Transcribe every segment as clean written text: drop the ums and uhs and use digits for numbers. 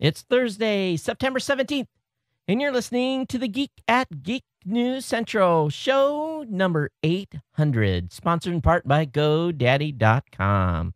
It's Thursday, September 17th, and you're listening to the Geek at Geek News Central, show number 800, sponsored in part by GoDaddy.com.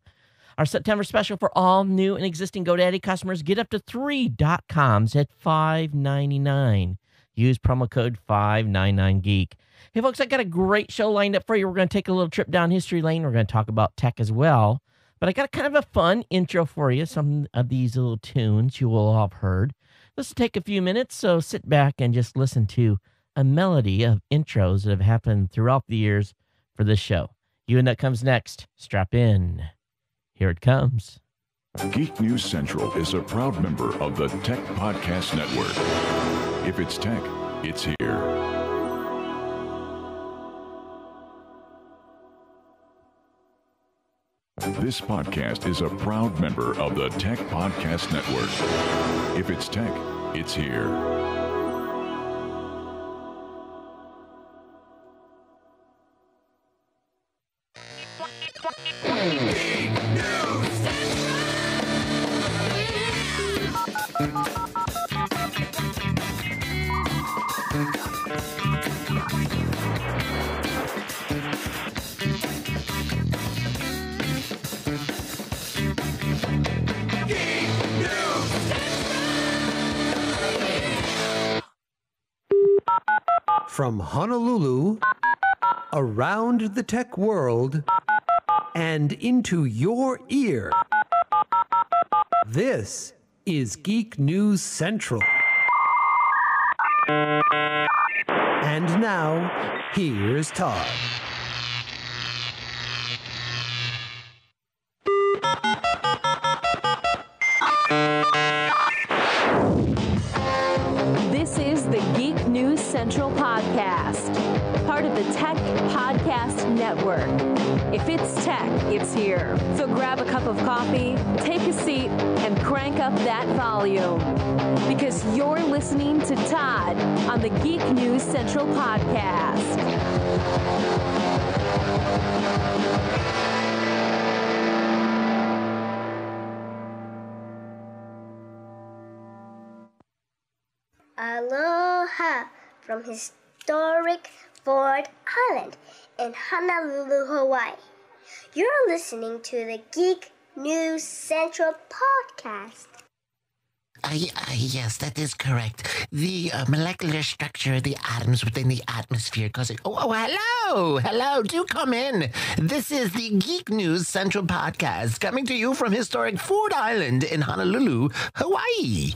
Our September special for all new and existing GoDaddy customers, get up to 3 .coms at $5.99. Use promo code 599geek. Hey, folks, I got a great show lined up for you. We're going to take a little trip down history lane. We're going to talk about tech as well. But I got kind of a fun intro for you. Some of these little tunes you will have heard. This will take a few minutes, so sit back and just listen to a melody of intros that have happened throughout the years for this show. You and that comes next. Strap in. Here it comes. Geek News Central is a proud member of the Tech Podcast Network. If it's tech, it's here. This podcast is a proud member of the Tech Podcast Network. If it's tech, it's here. From Honolulu, around the tech world, and into your ear, this is Geek News Central. And now, here's Todd. This is the Geek News Central podcast, part of the Tech Podcast Network. If it's tech, it's here. So grab a cup of coffee, take a seat, and crank up that volume. Because you're listening to Todd on the Geek News Central podcast. Aloha from historic Ford Island in Honolulu, Hawaii. You're listening to the Geek News Central podcast. Yes, that is correct. The molecular structure of the atoms within the atmosphere causing... hello, do come in. This is the Geek News Central podcast, coming to you from historic Ford Island in Honolulu, Hawaii.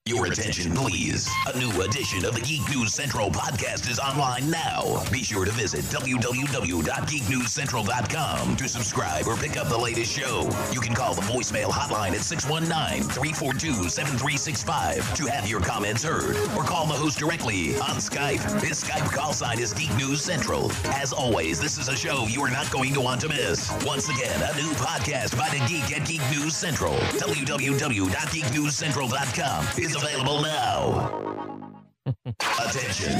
Your attention, please. A new edition of the Geek News Central podcast is online now. Be sure to visit www.geeknewscentral.com to subscribe or pick up the latest show. You can call the voicemail hotline at 619-342-7365 to have your comments heard, or call the host directly on Skype. His Skype call sign is Geek News Central. As always, this is a show you are not going to want to miss. Once again, a new podcast by the Geek at Geek News Central. www.geeknewscentral.com is available now. Attention.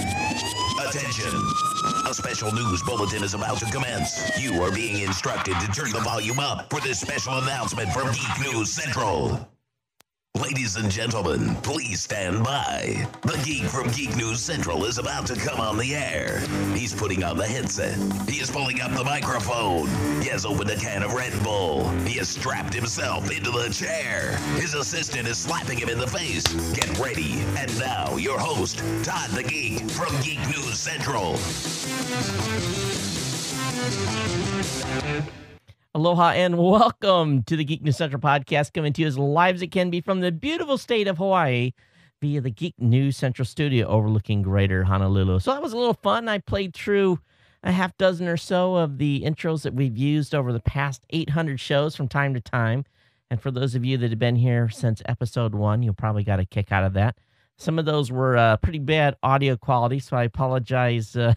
A special news bulletin is about to commence. You are being instructed to turn the volume up for this special announcement from Geek News Central. Ladies and gentlemen, please stand by. The geek from Geek News Central is about to come on the air. He's putting on the headset. He is pulling up the microphone. He has opened a can of Red Bull. He has strapped himself into the chair. His assistant is slapping him in the face. Get ready. And now, your host, Todd the Geek from Geek News Central. Aloha and welcome to the Geek News Central podcast, coming to you as live as it can be from the beautiful state of Hawaii via the Geek News Central studio overlooking Greater Honolulu. So that was a little fun. I played through a half dozen or so of the intros that we've used over the past 800 shows from time to time. And for those of you that have been here since episode 1, you probably got a kick out of that. Some of those were pretty bad audio quality, so I apologize. I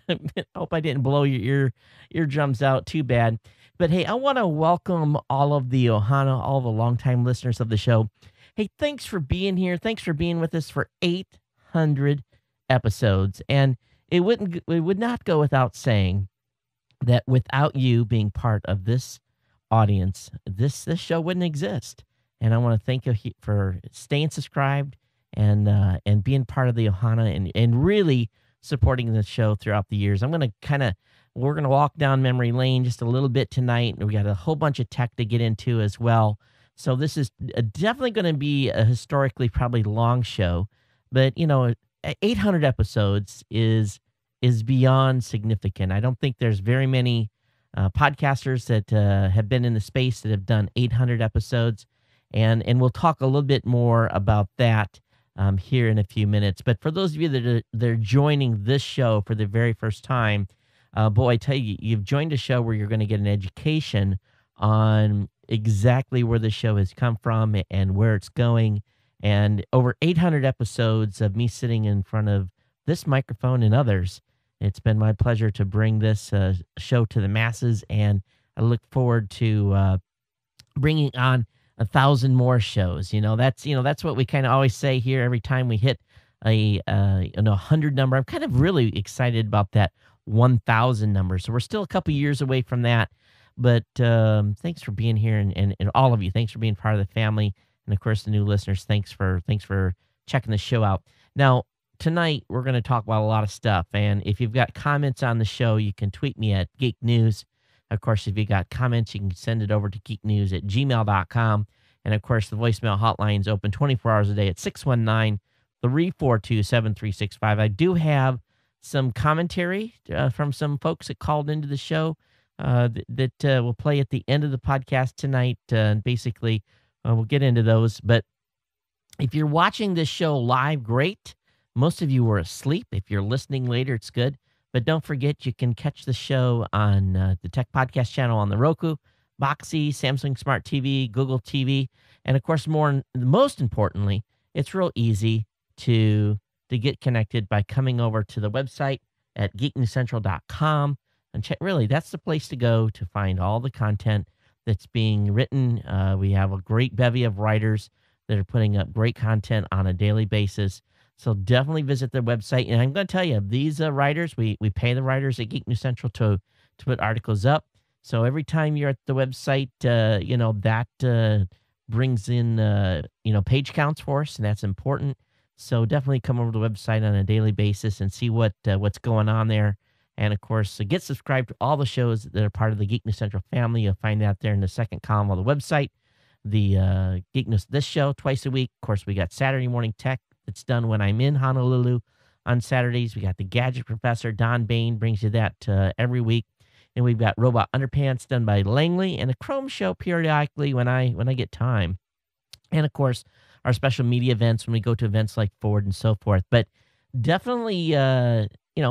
hope I didn't blow your eardrums out too bad. But hey, I want to welcome all of the Ohana, all the longtime listeners of the show. Hey, thanks for being here. Thanks for being with us for 800 episodes. And it would not go without saying that without you being part of this audience, this show wouldn't exist. and I want to thank you for staying subscribed and being part of the Ohana and really supporting the show throughout the years. We're going to walk down memory lane just a little bit tonight, and we got a whole bunch of tech to get into as well. So this is definitely going to be a historically probably long show, but 800 episodes is beyond significant. I don't think there's very many podcasters that have been in the space that have done 800 episodes, and we'll talk a little bit more about that here in a few minutes. But for those of you that are joining this show for the very first time, boy, I tell you, you've joined a show where you're going to get an education on exactly where the show has come from and where it's going. And over 800 episodes of me sitting in front of this microphone and others, it's been my pleasure to bring this show to the masses. And I look forward to bringing on 1,000 more shows. That's what we kind of always say here every time we hit a 100 number. I'm kind of really excited about that 1,000 number. So we're still a couple years away from that. But thanks for being here, and all of you. Thanks for being part of the family, and of course the new listeners. Thanks for checking the show out. Now tonight we're going to talk about a lot of stuff, and if you've got comments on the show, you can tweet me at Geek News. Of course, if you got comments, you can send it over to geeknews@gmail.com. And of course, the voicemail hotline is open 24 hours a day at 619-342-7365. I do have some commentary from some folks that called into the show that will play at the end of the podcast tonight. And basically, we'll get into those. But if you're watching this show live, great. Most of you were asleep. If you're listening later, it's good. But don't forget, you can catch the show on the Tech Podcast channel on the Roku, Boxy, Samsung Smart TV, Google TV. And of course, most importantly, it's real easy to get connected by coming over to the website at geeknewscentral.com. And really, that's the place to go to find all the content that's being written. We have a great bevy of writers that are putting up great content on a daily basis. So definitely visit their website. And I'm going to tell you, these writers, we pay the writers at Geek News Central to put articles up. So every time you're at the website, that brings in, page counts for us, and that's important. So definitely come over to the website on a daily basis and see what's going on there. And of course, get subscribed to all the shows that are part of the Geek News Central family. You'll find that there in the second column of the website. The Geek News, this show twice a week. Of course, we got Saturday Morning Tech. It's done when I'm in Honolulu on Saturdays. We got the Gadget Professor, Don Bain, brings you that every week. And we've got Robot Underpants done by Langley, and a Chrome show periodically when I get time. And of course, our special media events when we go to events like Ford and so forth. But definitely,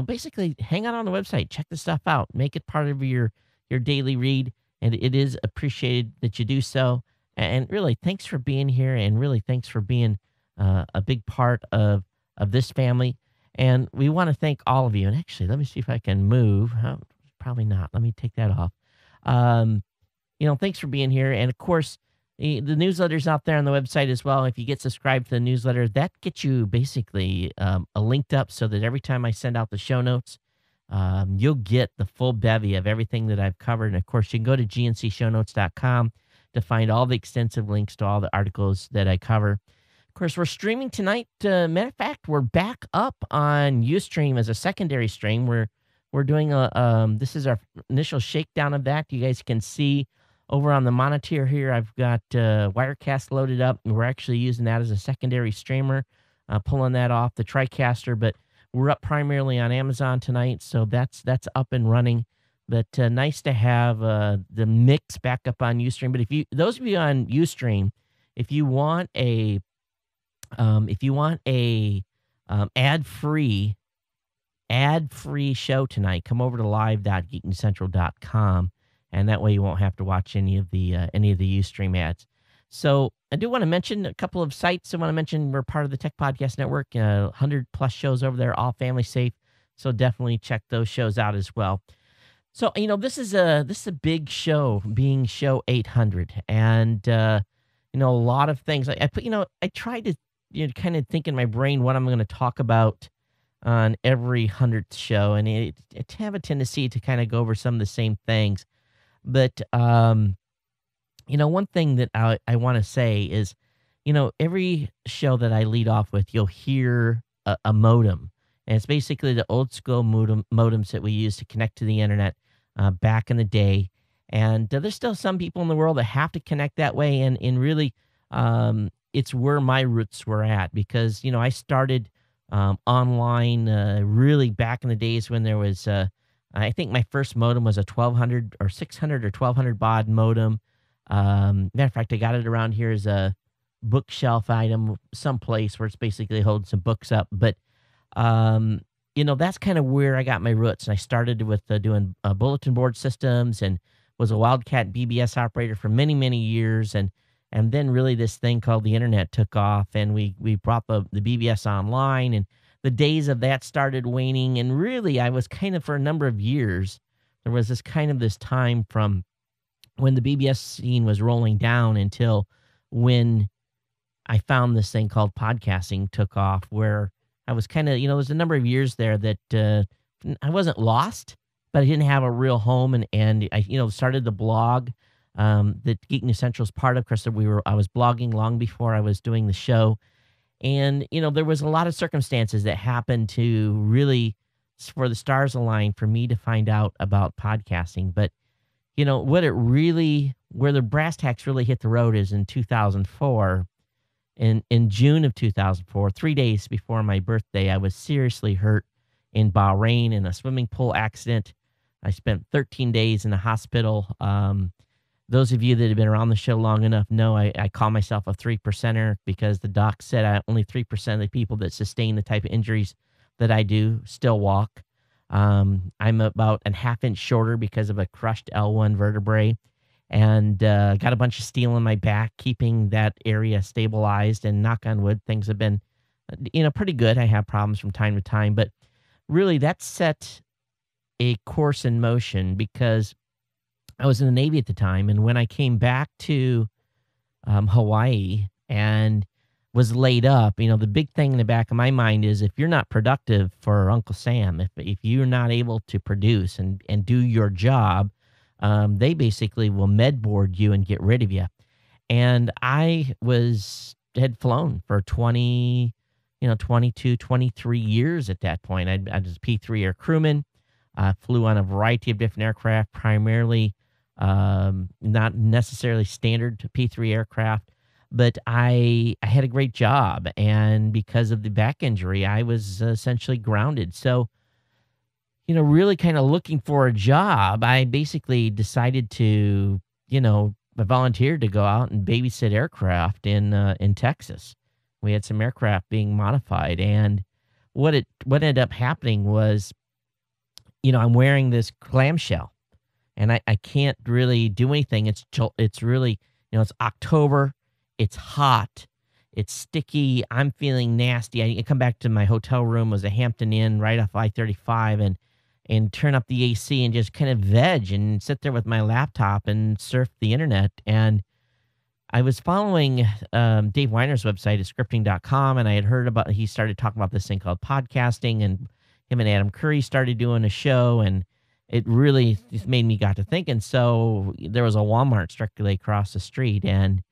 basically hang out on the website, check the stuff out, make it part of your daily read. And it is appreciated that you do so. And really, thanks for being here, and really thanks for being a big part of this family. And we want to thank all of you. And actually, let me see if I can move. Probably not. Let me take that off. Thanks for being here. And of course, the newsletter's out there on the website as well. If you get subscribed to the newsletter, that gets you basically linked up so that every time I send out the show notes, you'll get the full bevy of everything that I've covered. And of course, you can go to gncshownotes.com to find all the extensive links to all the articles that I cover. Of course, we're streaming tonight. Matter of fact, we're back up on Ustream as a secondary stream. We're doing this is our initial shakedown of that. You guys can see over on the monitor here, I've got Wirecast loaded up, and we're actually using that as a secondary streamer, pulling that off the TriCaster. But we're up primarily on Amazon tonight, so that's up and running. But nice to have the mix back up on Ustream. But those of you on Ustream, if you want a ad-free show tonight, come over to live.geeknewscentral.com, and that way you won't have to watch any of the Ustream ads. So I do want to mention a couple of sites. I want to mention we're part of the Tech Podcast Network, 100 plus shows over there, all family safe. So definitely check those shows out as well. So this is a big show, being show 800, and a lot of things. I tried to kind of think in my brain what I'm going to talk about on every 100th show, and it have a tendency to kind of go over some of the same things. But one thing that I want to say is, every show that I lead off with, you'll hear a modem. And it's basically the old school modems that we used to connect to the internet back in the day. And there's still some people in the world that have to connect that way. And really, it's where my roots were at because, I started online really back in the days when there was, I think my first modem was a 1200 or 600 or 1200 baud modem. Matter of fact, I got it around here as a bookshelf item, someplace where it's basically holding some books up. But, that's kind of where I got my roots. And I started with doing bulletin board systems and was a Wildcat BBS operator for many, many years. And then really this thing called the internet took off and we brought the BBS online and the days of that started waning. And really I was kind of for a number of years, there was this time from when the BBS scene was rolling down until when I found this thing called podcasting took off, where I was kind of, there's a number of years there that I wasn't lost, but I didn't have a real home. And I, started the blog that Geek News Central is part of. Of course, I was blogging long before I was doing the show. And, there was a lot of circumstances that happened to really, for the stars aligned for me to find out about podcasting. But, where the brass tacks really hit the road is in 2004. In June of 2004, 3 days before my birthday, I was seriously hurt in Bahrain in a swimming pool accident. I spent 13 days in the hospital. Those of you that have been around the show long enough know I call myself a 3%er because the doc said only 3% of the people that sustain the type of injuries that I do still walk. I'm about a half inch shorter because of a crushed L1 vertebrae and got a bunch of steel in my back, keeping that area stabilized. And knock on wood, things have been, pretty good. I have problems from time to time, but really that set a course in motion because I was in the Navy at the time. And when I came back to Hawaii and was laid up, the big thing in the back of my mind is if you're not productive for Uncle Sam, if you're not able to produce and do your job, they basically will med board you and get rid of you. And I had flown for 22, 23 years at that point. I was a P3 air crewman, flew on a variety of different aircraft, primarily not necessarily standard P3 aircraft, but I had a great job. And because of the back injury, I was essentially grounded. So, really kind of looking for a job, I basically decided to, I volunteered to go out and babysit aircraft in Texas. We had some aircraft being modified, and what ended up happening was, I'm wearing this clamshell, and I can't really do anything. It's really, it's October, it's hot, it's sticky. I'm feeling nasty. I come back to my hotel room, was a Hampton Inn right off I-35, and turn up the AC and just kind of veg and sit there with my laptop and surf the internet. And I was following Dave Weiner's website at scripting.com, and I had heard he started talking about this thing called podcasting, and him and Adam Curry started doing a show, and it really made me got to thinking. So there was a Walmart directly across the street, and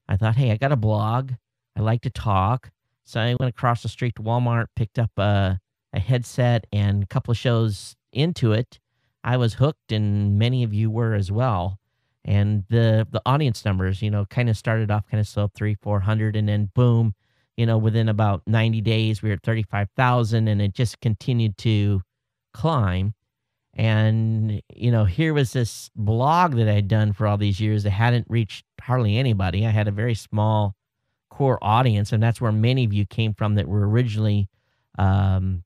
I thought, hey, I got a blog. I like to talk. So I went across the street to Walmart, picked up a headset and a couple of shows into it. I was hooked, and many of you were as well. And the audience numbers, kind of started off kind of slow, 300-400, and then boom, within about 90 days, we were at 35,000, and it just continued to climb. And, here was this blog that I'd done for all these years that hadn't reached hardly anybody. I had a very small core audience, and that's where many of you came from that were originally part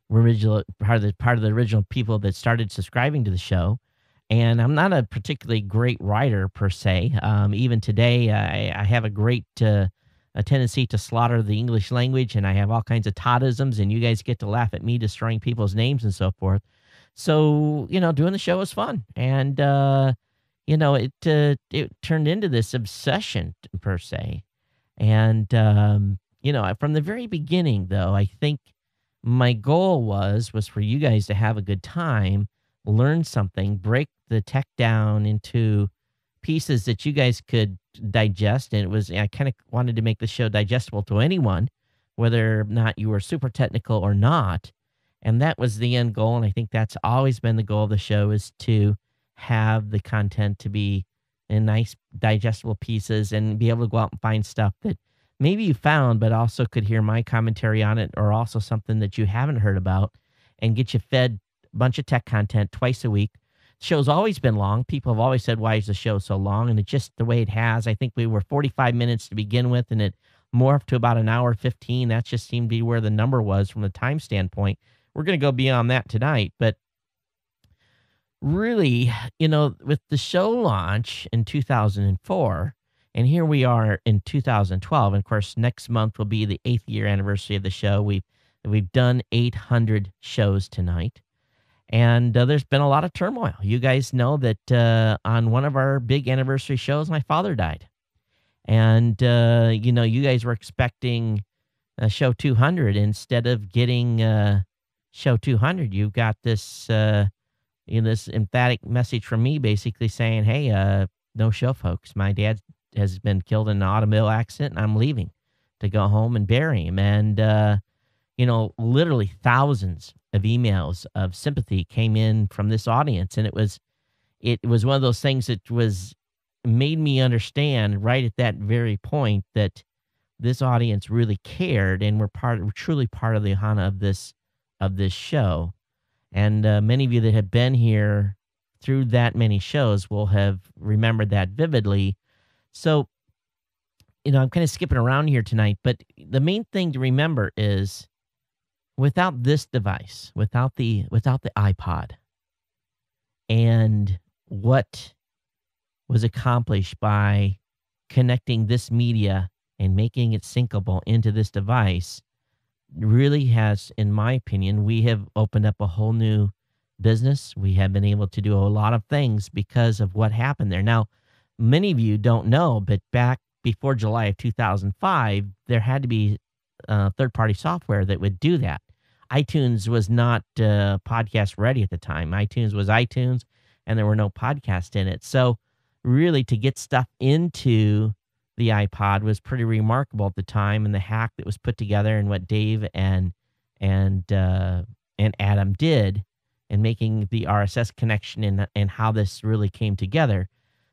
of the original people that started subscribing to the show. And I'm not a particularly great writer per se. Even today, I have a great a tendency to slaughter the English language, and I have all kinds of Toddisms, and you guys get to laugh at me destroying people's names and so forth. So, doing the show was fun. And, it turned into this obsession per se. And, from the very beginning, though, I think my goal was for you guys to have a good time, learn something, break the tech down into pieces that you guys could digest. And I kind of wanted to make the show digestible to anyone, whether or not you were super technical or not. And that was the end goal. And I think that's always been the goal of the show, is to have the content to be in nice digestible pieces and be able to go out and find stuff that maybe you found, but also could hear my commentary on it, or also something that you haven't heard about, and get you fed a bunch of tech content twice a week. The show's always been long. People have always said, why is the show so long? And it's just the way it has. I think we were 45 minutes to begin with, and it morphed to about an hour 15. That just seemed to be where the number was from the time standpoint. We're going to go beyond that tonight, but really, with the show launch in 2004, and here we are in 2012. And of course, next month will be the 8th year anniversary of the show. We've done 800 shows tonight, and there's been a lot of turmoil. You guys know that on one of our big anniversary shows, my father died, and you guys were expecting show 200 instead of getting show 200. You got this this emphatic message from me, basically saying, "Hey, no show, folks. My dad has been killed in an automobile accident, and I'm leaving to go home and bury him." And, literally thousands of emails of sympathy came in from this audience. And it was one of those things that made me understand right at that very point that this audience really cared, and we're truly part of the Hana of this show. And many of you that have been here through that many shows will have remembered that vividly. So, I'm kind of skipping around here tonight, but the main thing to remember is, without this device, without the iPod, and what was accomplished by connecting this media and making it syncable into this device, really has, in my opinion, we have opened up a whole new business. We have been able to do a lot of things because of what happened there. Now, many of you don't know, but back before July of 2005, there had to be third-party software that would do that. iTunes was not podcast ready at the time. iTunes was iTunes, and there were no podcasts in it. So really, to get stuff into the iPod was pretty remarkable at the time, and the hack that was put together, and what Dave and Adam did in making the RSS connection, and how this really came together.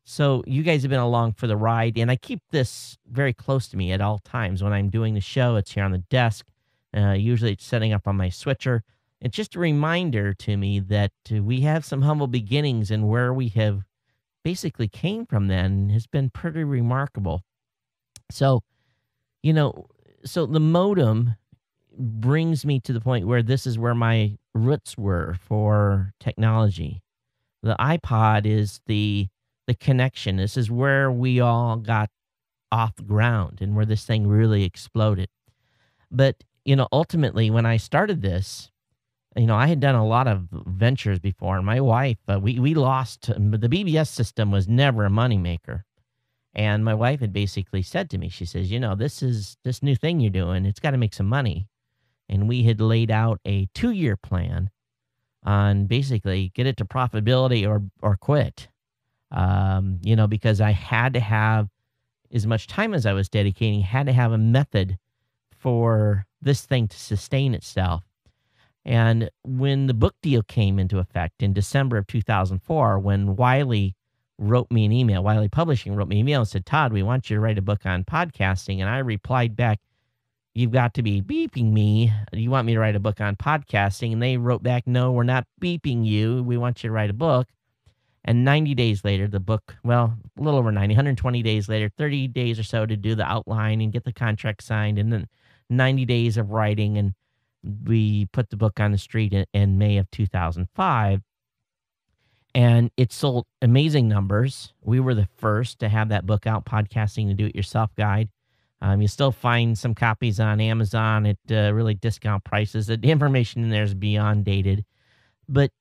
So you guys have been along for the ride, and I keep this very close to me at all times. When I'm doing the show, it's here on the desk. Usually it's setting up on my switcher. It's just a reminder to me that we have some humble beginnings, and where we have basically came from then has been pretty remarkable. So, so the modem brings me to the point where this is where my roots were for technology. The iPod is the connection. This is where we all got off the ground and where this thing really exploded. But, ultimately, when I started this, I had done a lot of ventures before. And my wife, we lost. The BBS system was never a moneymaker. And my wife had basically said to me, she says, this new thing you're doing, it's got to make some money. And we had laid out a 2-year plan on basically get it to profitability or quit. Because I had to have, as much time as I was dedicating, had to have a method for this thing to sustain itself. And when the book deal came into effect in December of 2004, when Wiley wrote me an email, Wiley Publishing wrote me an email and said, "Todd, we want you to write a book on podcasting." And I replied back, "You've got to be beeping me. You want me to write a book on podcasting?" And they wrote back, "No, we're not beeping you. We want you to write a book." And 90 days later, the book, well, a little over 90, 120 days later, 30 days or so to do the outline and get the contract signed, and then 90 days of writing, and we put the book on the street in May of 2005, and it sold amazing numbers. We were the first to have that book out, Podcasting, the Do-It-Yourself Guide. You still find some copies on Amazon at really discount prices. The information in there is beyond dated. But,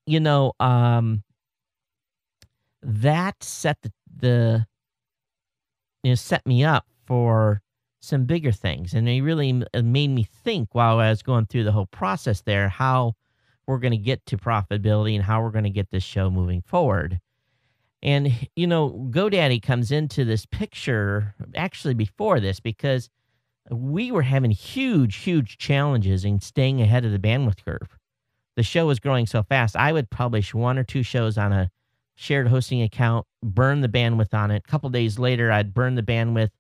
that set set me up for some bigger things. And it really made me think while I was going through the whole process there, how we're going to get to profitability and how we're going to get this show moving forward. And, GoDaddy comes into this picture actually before this because we were having huge, huge challenges in staying ahead of the bandwidth curve. The show was growing so fast. I would publish 1 or 2 shows on a shared hosting account, burn the bandwidth on it. A couple days later, I'd burn the bandwidth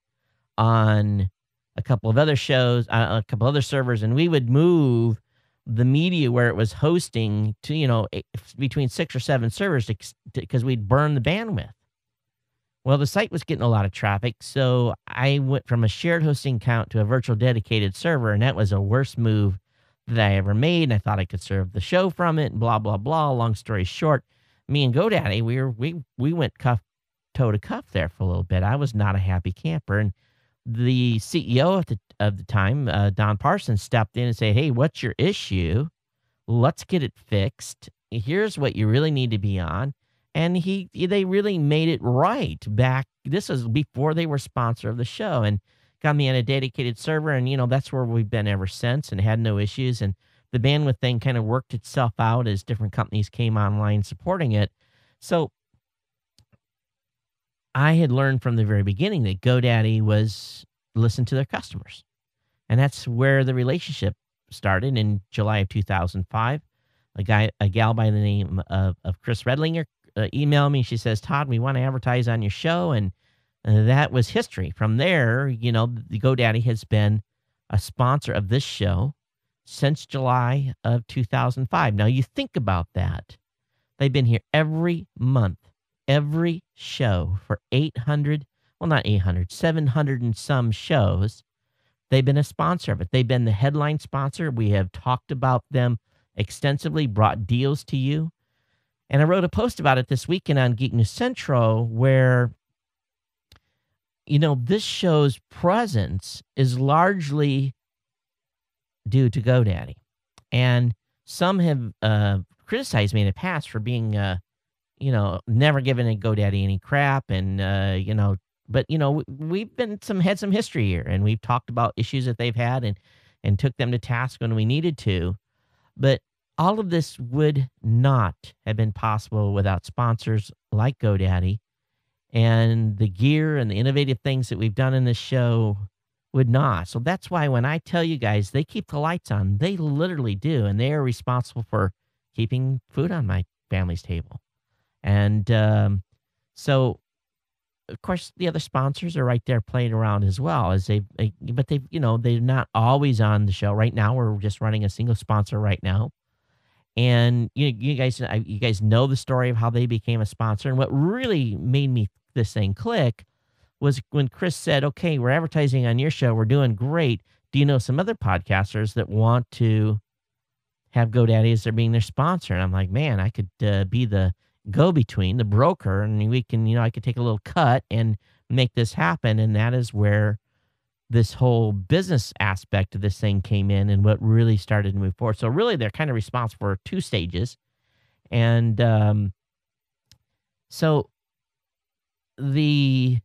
on a couple of other shows, a couple other servers, and we would move the media where it was hosting to, between 6 or 7 servers because we'd burn the bandwidth. Well, the site was getting a lot of traffic, so I went from a shared hosting account to a virtual dedicated server, and that was a worse move that I ever made, and I thought I could serve the show from it, and blah, blah, blah. Long story short, me and GoDaddy, we went toe to cuff there for a little bit. I was not a happy camper, and the CEO of the time, Don Parsons, stepped in and said, "Hey, what's your issue? Let's get it fixed. Here's what you really need to be on." And they really made it right back. This was before they were sponsor of the show, and got me on a dedicated server. And, that's where we've been ever since and had no issues. And the bandwidth thing kind of worked itself out as different companies came online supporting it. So I had learned from the very beginning that GoDaddy was listen to their customers. And that's where the relationship started in July of 2005. A gal by the name of Chris Redlinger emailed me. She says, "Todd, we want to advertise on your show." And that was history. From there, the GoDaddy has been a sponsor of this show since July of 2005. Now, you think about that. They've been here every month, every show for 700 and some shows. They've been a sponsor of it. They've been the headline sponsor. We have talked about them extensively, brought deals to you. And I wrote a post about it this weekend on Geek News Central where, this show's presence is largely due to GoDaddy. And some have criticized me in the past for being, never giving a GoDaddy any crap. And, but, we've had some history here, and we've talked about issues that they've had and took them to task when we needed to. But all of this would not have been possible without sponsors like GoDaddy, and the gear and the innovative things that we've done in this show would not. So that's why when I tell you guys they keep the lights on, they literally do, and they are responsible for keeping food on my family's table. And so, of course, the other sponsors are right there playing around as well, but they're not always on the show. Right now, we're just running a single sponsor right now. And you guys know the story of how they became a sponsor. And what really made this thing click was when Chris said, "Okay, we're advertising on your show. We're doing great. Do you know some other podcasters that want to have GoDaddy as their sponsor?" And I'm like, man, I could be the go-between, the broker, and we can, I could take a little cut and make this happen. And that is where this whole business aspect of this thing came in and what really started to move forward. So really, they're kind of responsible for 2 stages. And so the,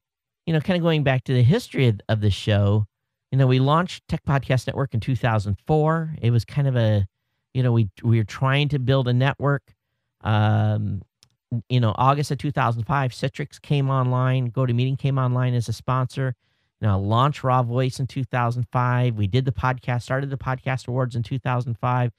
kind of going back to the history of the show, we launched Tech Podcast Network in 2004. It was kind of a, we were trying to build a network. August of 2005, Citrix came online. GoToMeeting came online as a sponsor. Launched Raw Voice in 2005. We did started the Podcast Awards in 2005.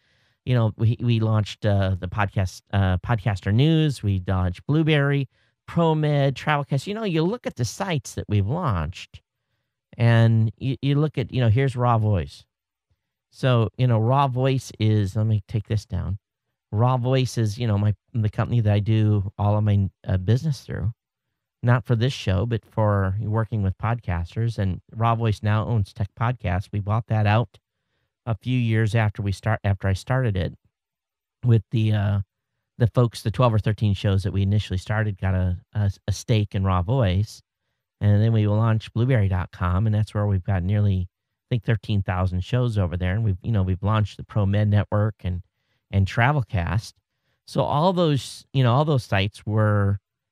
We launched the Podcaster News. We launched Blueberry, ProMed, Travelcast. You look at the sites that we've launched, and you look at, here's Raw Voice. So, Raw Voice is, let me take this down. Raw Voice is, the company that I do all of my business through. Not for this show, but for working with podcasters. And Raw Voice now owns Tech Podcast. We bought that out a few years after I started it, with the folks, the 12 or 13 shows that we initially started got a stake in Raw Voice. And then we launched Blueberry.com, and that's where we've got nearly, I think, 13,000 shows over there. And we've launched the ProMed Network and Travelcast. So all those sites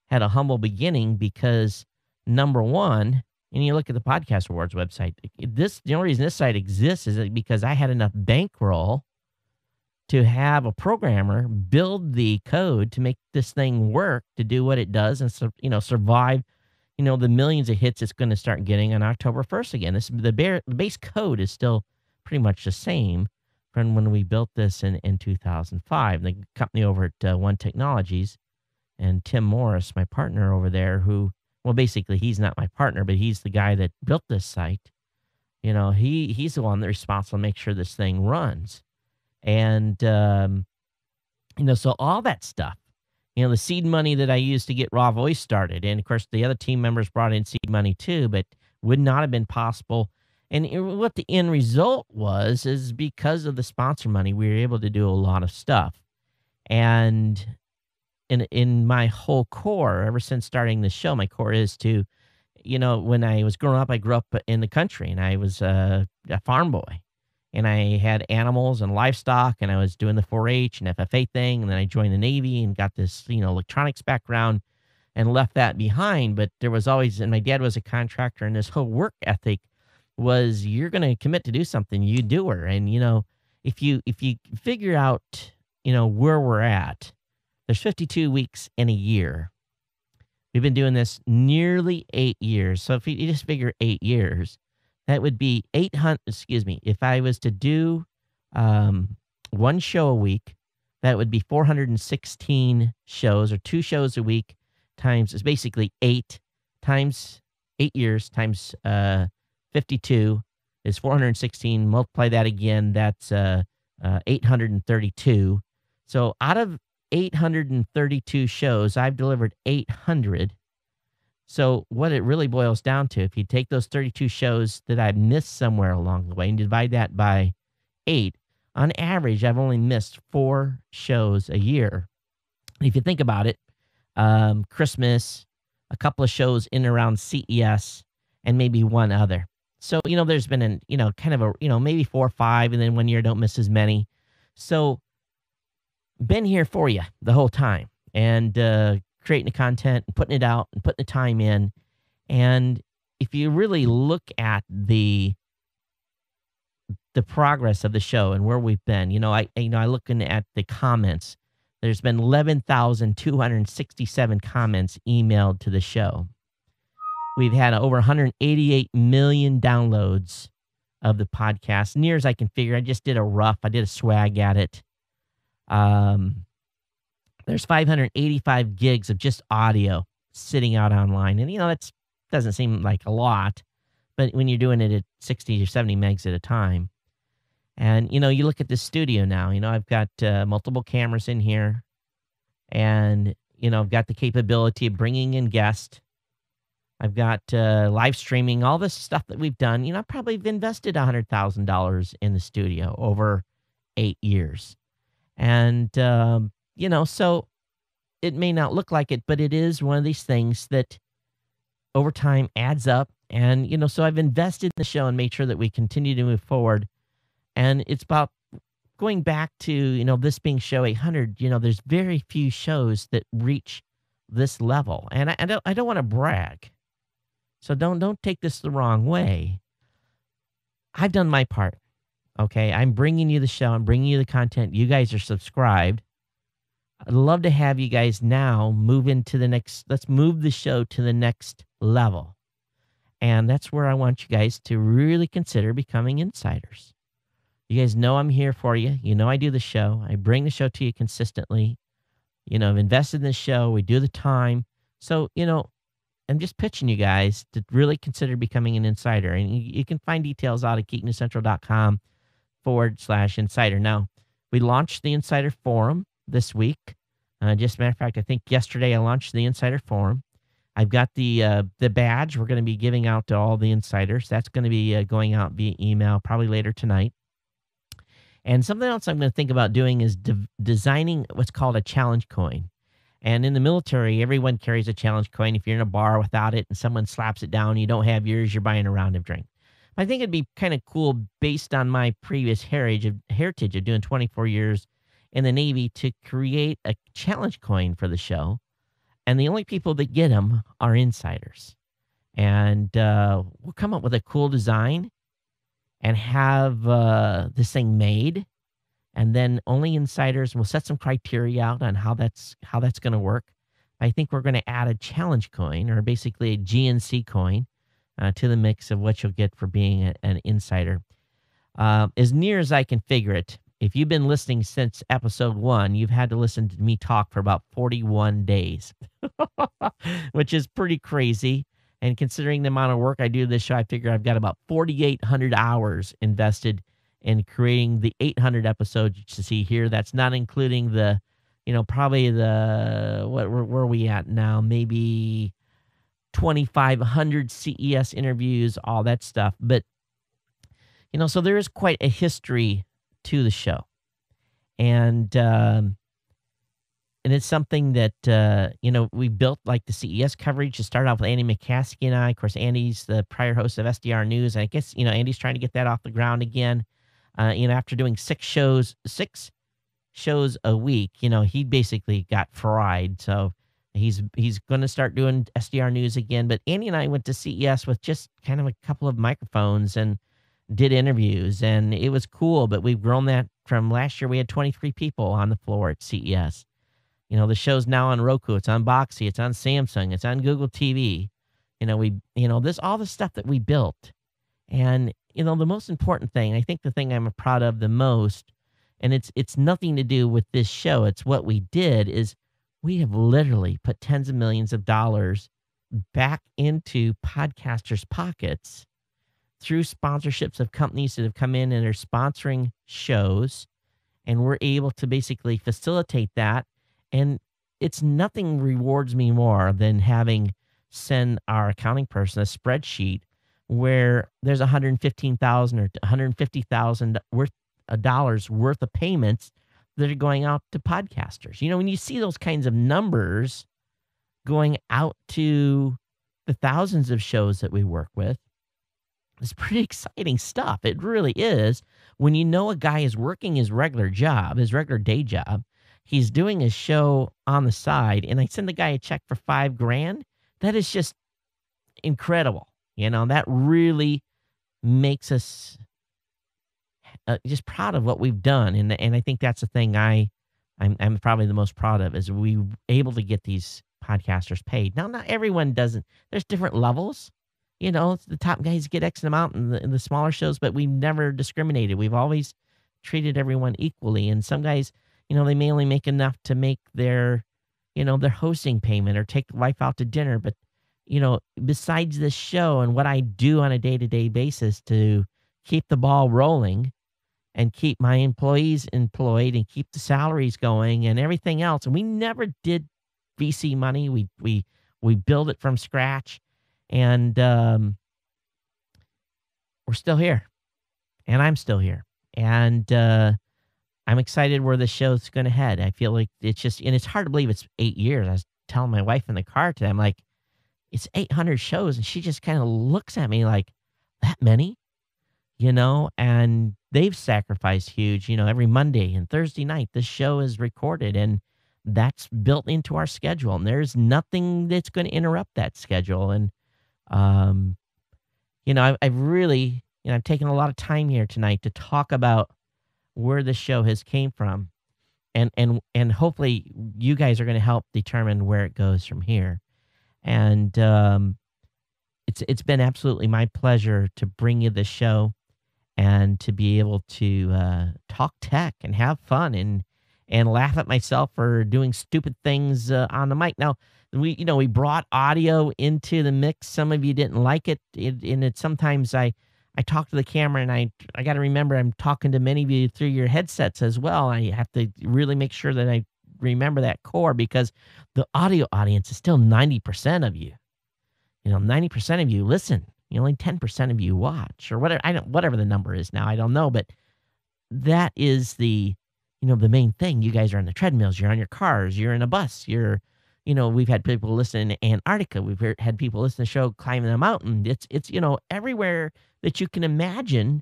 had a humble beginning because, number one, and you look at the Podcast Awards website, the only reason this site exists is because I had enough bankroll to have a programmer build the code to make this thing work, to do what it does and, survive, the millions of hits it's going to start getting on October 1st again. The base code is still pretty much the same from when we built this in 2005. The company over at One Technologies and Tim Morris, my partner over there, who, well, basically he's not my partner, but he's the guy that built this site. He's the one that's responsible to make sure this thing runs. And, so all that stuff, the seed money that I used to get Raw Voice started, and of course the other team members brought in seed money too, but would not have been possible. And what the end result was is because of the sponsor money, we were able to do a lot of stuff. And in my whole core, ever since starting the show, my core is to, when I was growing up, I grew up in the country, and I was a farm boy. And I had animals and livestock, and I was doing the 4-H and FFA thing, and then I joined the Navy and got this, electronics background and left that behind. But there was always, and my dad was a contractor, and this whole work ethic was, you're going to commit to do something, you do her. And, if you figure out, where we're at, there's 52 weeks in a year. We've been doing this nearly 8 years. So if you just figure 8 years, that would be 800, if I was to do one show a week, that would be 416 shows, or 2 shows a week times, it's basically 8 times 8 years times 52 is 416. Multiply that again, that's 832. So out of 832 shows, I've delivered 800. So what it really boils down to, if you take those 32 shows that I've missed somewhere along the way and divide that by 8, on average, I've only missed 4 shows a year. If you think about it, Christmas, a couple of shows in and around CES, and maybe one other. So, there's been kind of a, maybe 4 or 5, and then one year don't miss as many. So been here for you the whole time, and creating the content and putting it out and putting the time in. And if you really look at the progress of the show and where we've been, I looking at the comments, there's been 11,267 comments emailed to the show. We've had over 188 million downloads of the podcast, near as I can figure. I just did a swag at it. There's 585 gigs of just audio sitting out online. And, that doesn't seem like a lot, but when you're doing it at 60 or 70 megs at a time. And, you look at the studio now, I've got multiple cameras in here, and, I've got the capability of bringing in guests. I've got live streaming, all this stuff that we've done. I've probably invested $100,000 in the studio over 8 years. And, so it may not look like it, but it is one of these things that over time adds up. And, so I've invested in the show and made sure that we continue to move forward. And it's about going back to, this being show 800, there's very few shows that reach this level. And I don't want to brag. So don't take this the wrong way. I've done my part. Okay. I'm bringing you the show. I'm bringing you the content. You guys are subscribed. I'd love to have you guys now move into the next, let's move the show to the next level. And that's where I want you guys to really consider becoming insiders. You guys know I'm here for you. I do the show. I bring the show to you consistently. I've invested in the show. We do the time. So, I'm just pitching you guys to really consider becoming an insider. And you can find details out at geeknewscentral.com/insider. Now, we launched the Insider Forum this week. Just a matter of fact, I think yesterday I launched the Insider Forum. I've got the badge we're going to be giving out to all the insiders. That's going to be going out via email probably later tonight. And something else I'm going to think about doing is designing what's called a challenge coin. And in the military, everyone carries a challenge coin. If you're in a bar without it and someone slaps it down, you don't have yours, you're buying a round of drink. I think it'd be kind of cool based on my previous heritage of doing 24 years in the Navy to create a challenge coin for the show. And the only people that get them are insiders. And we'll come up with a cool design and have this thing made. and then only insiders. We'll set some criteria out on how that's going to work. I think we're going to add a challenge coin, or basically a GNC coin, to the mix of what you'll get for being an insider. As near as I can figure it, if you've been listening since episode 1, you've had to listen to me talk for about 41 days, which is pretty crazy. And considering the amount of work I do this show, I figure I've got about 4,800 hours invested in creating the 800 episodes you see here. That's not including the, probably where are we at now? Maybe 2,500 CES interviews, all that stuff. But, so there is quite a history to the show. And it's something that, we built, like the CES coverage to start off with Andy McCaskey and I. Of course, Andy's the prior host of SDR News. And I guess, Andy's trying to get that off the ground again. After doing 6 shows a week, he basically got fried. So he's going to start doing SDR News again. But Andy and I went to CES with just kind of a couple of microphones and did interviews, and it was cool. But we've grown that from last year. We had 23 people on the floor at CES. The show's now on Roku. It's on Boxee. It's on Samsung. It's on Google TV. This all the stuff that we built. And, the most important thing, I think the thing I'm proud of the most, and it's nothing to do with this show, it's what we did, is we have literally put tens of millions of dollars back into podcasters' pockets through sponsorships of companies that have come in and are sponsoring shows, and we're able to basically facilitate that. And it's nothing rewards me more than having send our accounting person a spreadsheet where there's $115,000 or $150,000 dollars worth of payments that are going out to podcasters. When you see those kinds of numbers going out to the thousands of shows that we work with, it's pretty exciting stuff. It really is. When a guy is working his regular day job, he's doing a show on the side, and I send the guy a check for $5,000. That is just incredible. That really makes us just proud of what we've done. And I think that's the thing I'm probably the most proud of, is we able to get these podcasters paid. Now, not everyone doesn't. There's different levels. The top guys get X amount in the smaller shows, but we've never discriminated. We've always treated everyone equally. And some guys, they may only make enough to make their hosting payment or take the wife out to dinner. But, besides this show and what I do on a day-to-day basis to keep the ball rolling and keep my employees employed and keep the salaries going and everything else. And we never did VC money. We build it from scratch. And we're still here, and I'm still here, and I'm excited where the show's going to head. I feel like it's just, and it's hard to believe it's 8 years. I was telling my wife in the car today, I'm like, it's 800 shows, and she just kind of looks at me like, that many, and they've sacrificed huge. Every Monday and Thursday night, this show is recorded, and that's built into our schedule, and there's nothing that's going to interrupt that schedule. And I've really, I've taken a lot of time here tonight to talk about where the show has came from, and hopefully you guys are going to help determine where it goes from here. And it's been absolutely my pleasure to bring you the show and to be able to talk tech and have fun and laugh at myself for doing stupid things on the mic. Now, we brought audio into the mix. Some of you didn't like it. Sometimes I talk to the camera, and I got to remember I'm talking to many of you through your headsets as well. I have to really make sure that I remember that core, because the audio audience is still 90% of you. 90% of you listen. Only 10% of you watch, or whatever. Whatever the number is now, I don't know, but that is the main thing. You guys are on the treadmills, you're on your cars, you're in a bus, we've had people listen in Antarctica. We've had people listen to the show climbing a mountain. It's everywhere that you can imagine,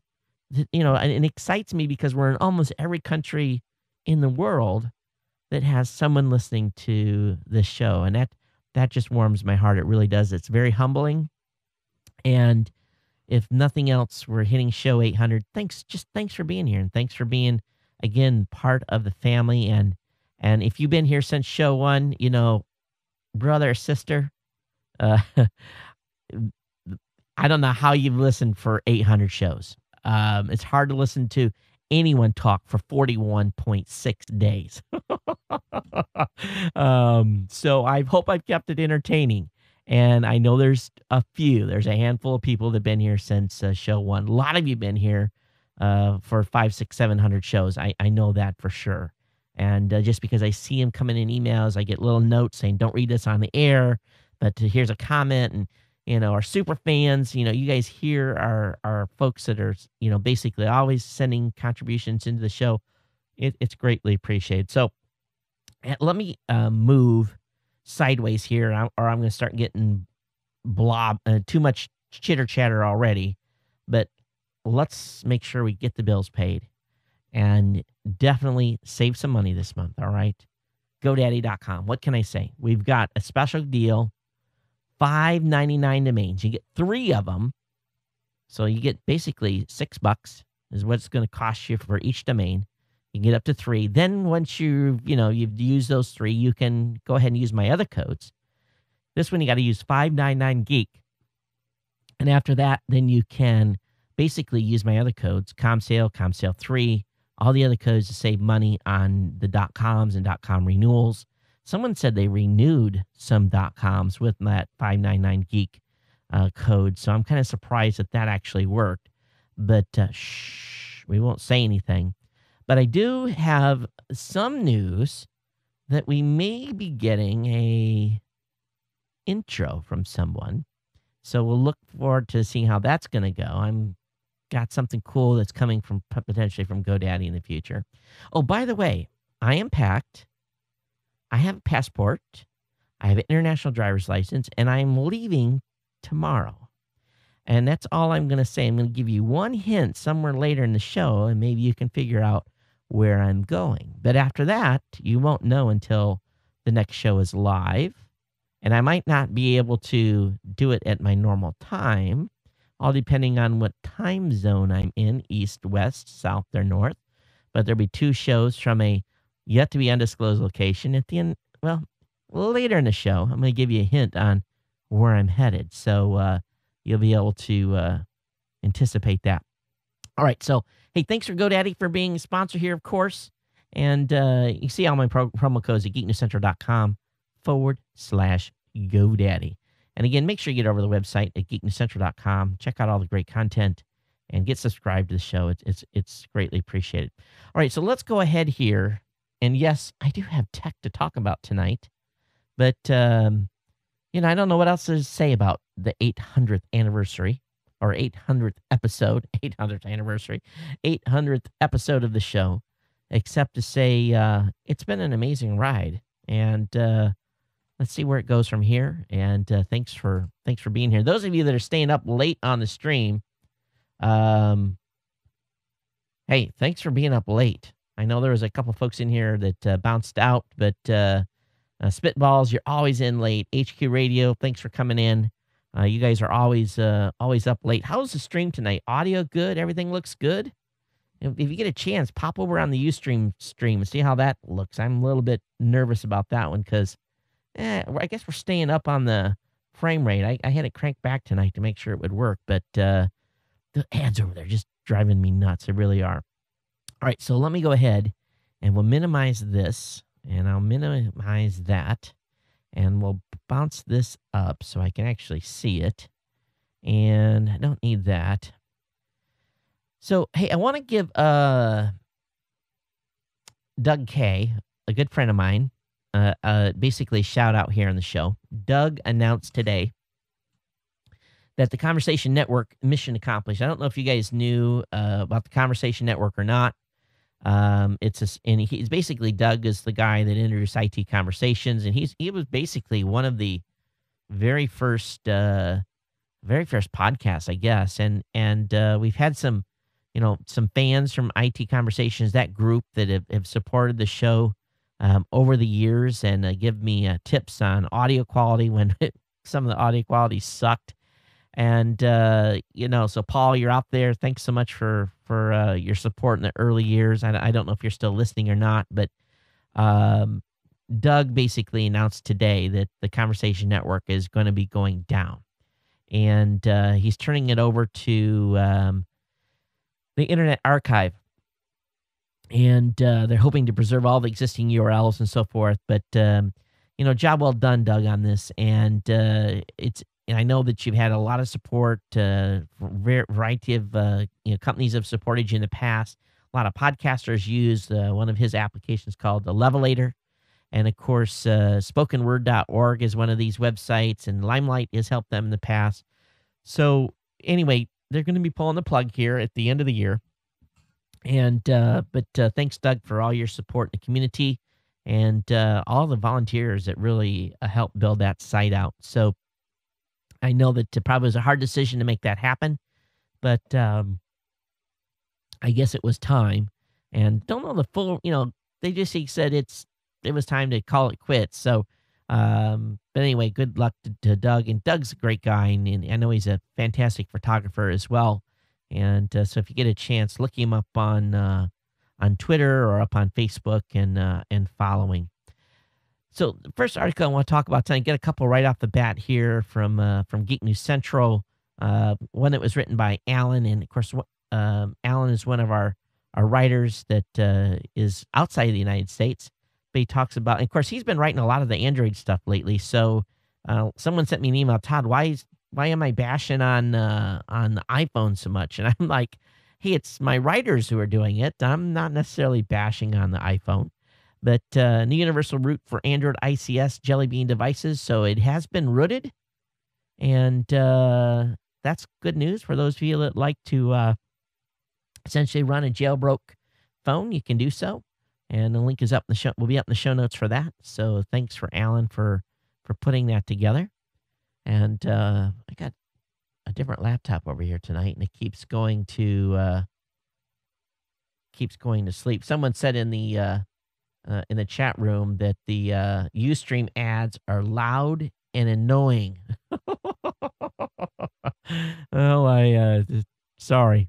and it excites me because we're in almost every country in the world that has someone listening to this show. And that just warms my heart. It really does. It's very humbling. And if nothing else, we're hitting show 800. Thanks for being here, and thanks for being again, part of the family. And if you've been here since show one, brother or sister, uh, I don't know how you've listened for 800 shows. It's hard to listen to anyone talk for 41.6 days. So I hope I've kept it entertaining. And I know there's a handful of people that have been here since show one. A lot of you have been here for 500, 600, 700 shows. I know that for sure. And just because I see them coming in emails, I get little notes saying, don't read this on the air, but here's a comment. And, our super fans, you guys here are folks that are, basically always sending contributions into the show. It's greatly appreciated. So let me move sideways here, or I'm going to start getting too much chitter chatter already. But let's make sure we get the bills paid and definitely save some money this month. All right. GoDaddy.com. What can I say? We've got a special deal. $5.99 domains. You get 3 of them. So you get basically $6 is what it's going to cost you for each domain. You can get up to 3. Then once you've used those 3, you can go ahead and use my other codes. This one, you got to use 599 Geek. And after that, then you can basically use my other codes, ComSale, ComSale 3, all the other codes to save money on the .coms and .com renewals. Someone said they renewed some .coms with that 599 Geek code, so I'm kind of surprised that actually worked. But we won't say anything. But I do have some news that we may be getting a intro from someone. So we'll look forward to seeing how that's going to go. I'm got something cool that's coming from potentially from GoDaddy in the future. Oh, by the way, I am packed. I have a passport, I have an international driver's license, and I'm leaving tomorrow. And that's all I'm going to say. I'm going to give you one hint somewhere later in the show, and maybe you can figure out where I'm going. But after that, you won't know until the next show is live. And I might not be able to do it at my normal time, all depending on what time zone I'm in, east, west, south, or north. But there'll be 2 shows from a yet to be undisclosed location at the end. Well, later in the show, I'm going to give you a hint on where I'm headed. So you'll be able to anticipate that. All right. So, hey, thanks for GoDaddy for being a sponsor here, of course. And you see all my promo codes at geeknewscentral.com/GoDaddy. And again, make sure you get over to the website at geeknewscentral.com. Check out all the great content and get subscribed to the show. It's greatly appreciated. All right. So let's go ahead here. And yes, I do have tech to talk about tonight, but, I don't know what else to say about the 800th anniversary or 800th episode, 800th anniversary, 800th episode of the show, except to say it's been an amazing ride. And let's see where it goes from here. And thanks for being here. Those of you that are staying up late on the stream, hey, thanks for being up late. I know there was a couple folks in here that bounced out, but Spitballs, you're always in late. HQ Radio, thanks for coming in. You guys are always up late. How's the stream tonight? Audio good? Everything looks good? If you get a chance, pop over on the Ustream stream and see how that looks. I'm a little bit nervous about that one because I guess we're staying up on the frame rate. I had it cranked back tonight to make sure it would work, but the ads over there are just driving me nuts. They really are. All right, so let me go ahead and we'll minimize this, and I'll minimize that, and we'll bounce this up so I can actually see it, and I don't need that. So, hey, I want to give Doug K, a good friend of mine, basically a shout out here on the show. Doug announced today that the Conversation Network mission accomplished. I don't know if you guys knew about the Conversation Network or not. And he's basically, Doug is the guy that introduced IT Conversations, and he was basically one of the very first podcasts, I guess. And we've had some fans from IT Conversations, that group that have supported the show over the years, and give me tips on audio quality when some of the audio quality sucked. And, so Paul, you're out there. Thanks so much for your support in the early years. I don't know if you're still listening or not, but um, Doug basically announced today that the Conversation Network is going to be going down. And he's turning it over to the Internet Archive. And they're hoping to preserve all the existing URLs and so forth. But, job well done, Doug, on this. And I know that you've had a lot of support. Variety of companies have supported you in the past. A lot of podcasters use one of his applications called the Levelator. And, of course, spokenword.org is one of these websites, and Limelight has helped them in the past. So, anyway, they're going to be pulling the plug here at the end of the year. And but thanks, Doug, for all your support in the community and all the volunteers that really helped build that site out. So I know that it probably was a hard decision to make that happen, but I guess it was time. And don't know the full, they just said it was time to call it quits. So, but anyway, good luck to Doug. And Doug's a great guy, and I know he's a fantastic photographer as well. And so if you get a chance, look him up on Twitter or up on Facebook and following. So the first article I want to talk about tonight, get a couple right off the bat here from Geek News Central. One that was written by Alan, and of course, Alan is one of our writers that is outside of the United States. But he talks about, and of course, he's been writing a lot of the Android stuff lately. So someone sent me an email, Todd, why am I bashing on the iPhone so much? And I'm like, hey, it's my writers who are doing it. I'm not necessarily bashing on the iPhone. But new universal root for Android ICS Jelly Bean devices. So it has been rooted. And that's good news for those of you that like to essentially run a jailbroke phone. You can do so. And the link is up in the show. Will be up in the show notes for that. So thanks for Alan for putting that together. And I got a different laptop over here tonight, and it keeps going to sleep. Someone said in the chat room that the Ustream ads are loud and annoying. Oh, sorry.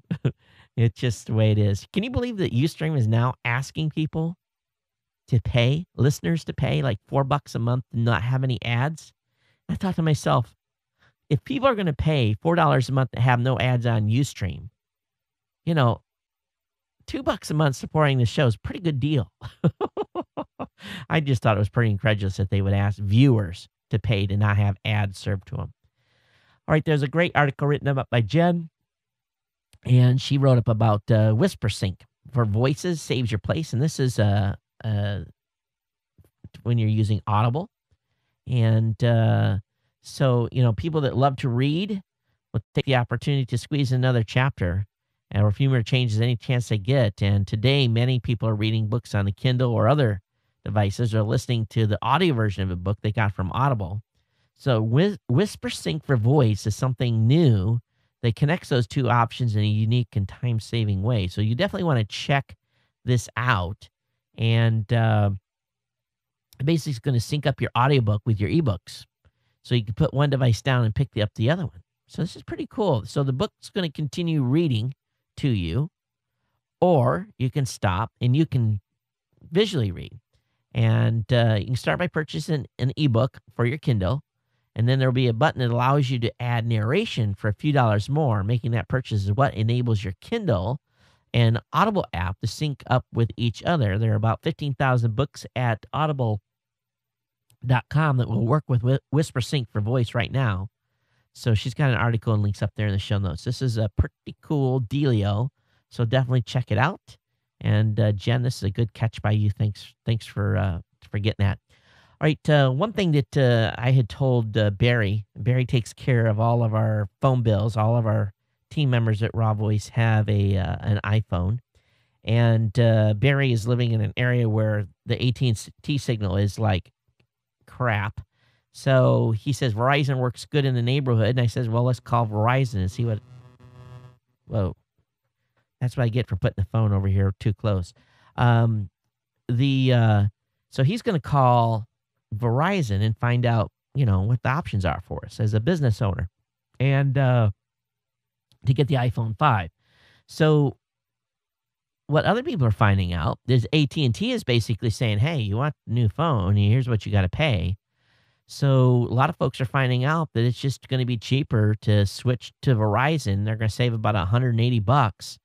It's just the way it is. Can you believe that Ustream is now asking people to pay, listeners to pay like $4 a month and not have any ads? I thought to myself, if people are going to pay $4 a month to have no ads on Ustream, $2 a month supporting the show is a pretty good deal. I just thought it was pretty incredulous that they would ask viewers to pay to not have ads served to them. All right, there's a great article written up by Jen, and she wrote up about Whisper Sync for voices, saves your place. And this is when you're using Audible. And so, people that love to read will take the opportunity to squeeze another chapter or a few more changes any chance they get. And today, many people are reading books on the Kindle or other devices or listening to the audio version of a book they got from Audible. So Whisper Sync for voice is something new that connects those two options in a unique and time-saving way. So you definitely want to check this out. And basically, it's going to sync up your audiobook with your ebooks. So you can put one device down and pick up the other one. So this is pretty cool. So the book's going to continue reading to you, or you can stop and you can visually read. And you can start by purchasing an ebook for your Kindle. And then there'll be a button that allows you to add narration for a few dollars more. Making that purchase is what enables your Kindle and Audible app to sync up with each other. There are about 15,000 books at audible.com that will work with Whisper Sync for voice right now. So she's got an article and links up there in the show notes. This is a pretty cool dealio, so definitely check it out. And Jen, this is a good catch by you. Thanks for getting that. All right, one thing that I had told Barry takes care of all of our phone bills. All of our team members at Raw Voice have an iPhone, and Barry is living in an area where the AT&T signal is like crap. So he says Verizon works good in the neighborhood, and I says, well, let's call Verizon and see what. Whoa, that's what I get for putting the phone over here too close. So he's going to call Verizon and find out, what the options are for us as a business owner. and to get the iPhone 5. So what other people are finding out is AT&T is basically saying, hey, you want a new phone, here's what you got to pay. So a lot of folks are finding out that it's just going to be cheaper to switch to Verizon. They're going to save about $180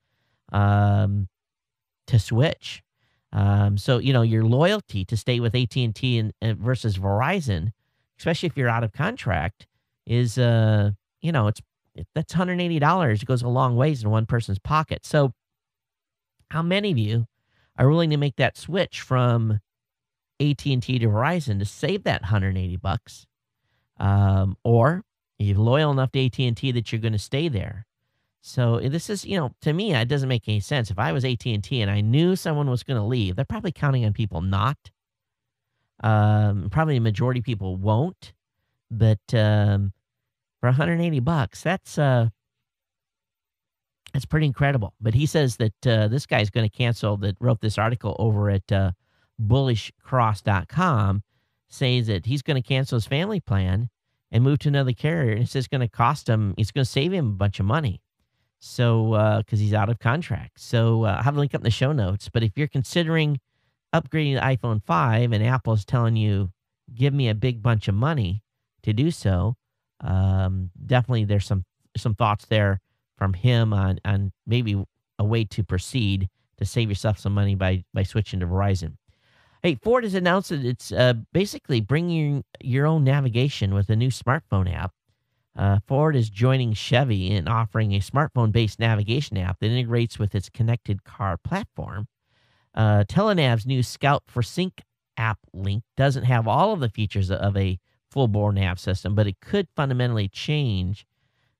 to switch. So, your loyalty to stay with AT&T and versus Verizon, especially if you're out of contract, is, that's $180. It goes a long ways in one person's pocket. So how many of you are willing to make that switch from AT&T to Verizon to save that $180? Or you're loyal enough to AT&T that you're going to stay there. So this is, to me, it doesn't make any sense. If I was AT&T and I knew someone was going to leave, they're probably counting on people not. Probably the majority of people won't. But for $180, that's pretty incredible. But he says that this guy's going to cancel, that wrote this article over at bullishcross.com, says that he's going to cancel his family plan and move to another carrier. And it's just going to cost him, it's going to save him a bunch of money. So, because he's out of contract. So, I have a link up in the show notes. But if you're considering upgrading the iPhone 5 and Apple's telling you, give me a big bunch of money to do so, definitely there's some thoughts there from him on maybe a way to proceed to save yourself some money by switching to Verizon. Hey, Ford has announced that it's basically bringing your own navigation with a new smartphone app. Ford is joining Chevy in offering a smartphone-based navigation app that integrates with its connected car platform. Telenav's new Scout for Sync app link doesn't have all of the features of a full-bore nav system, but it could fundamentally change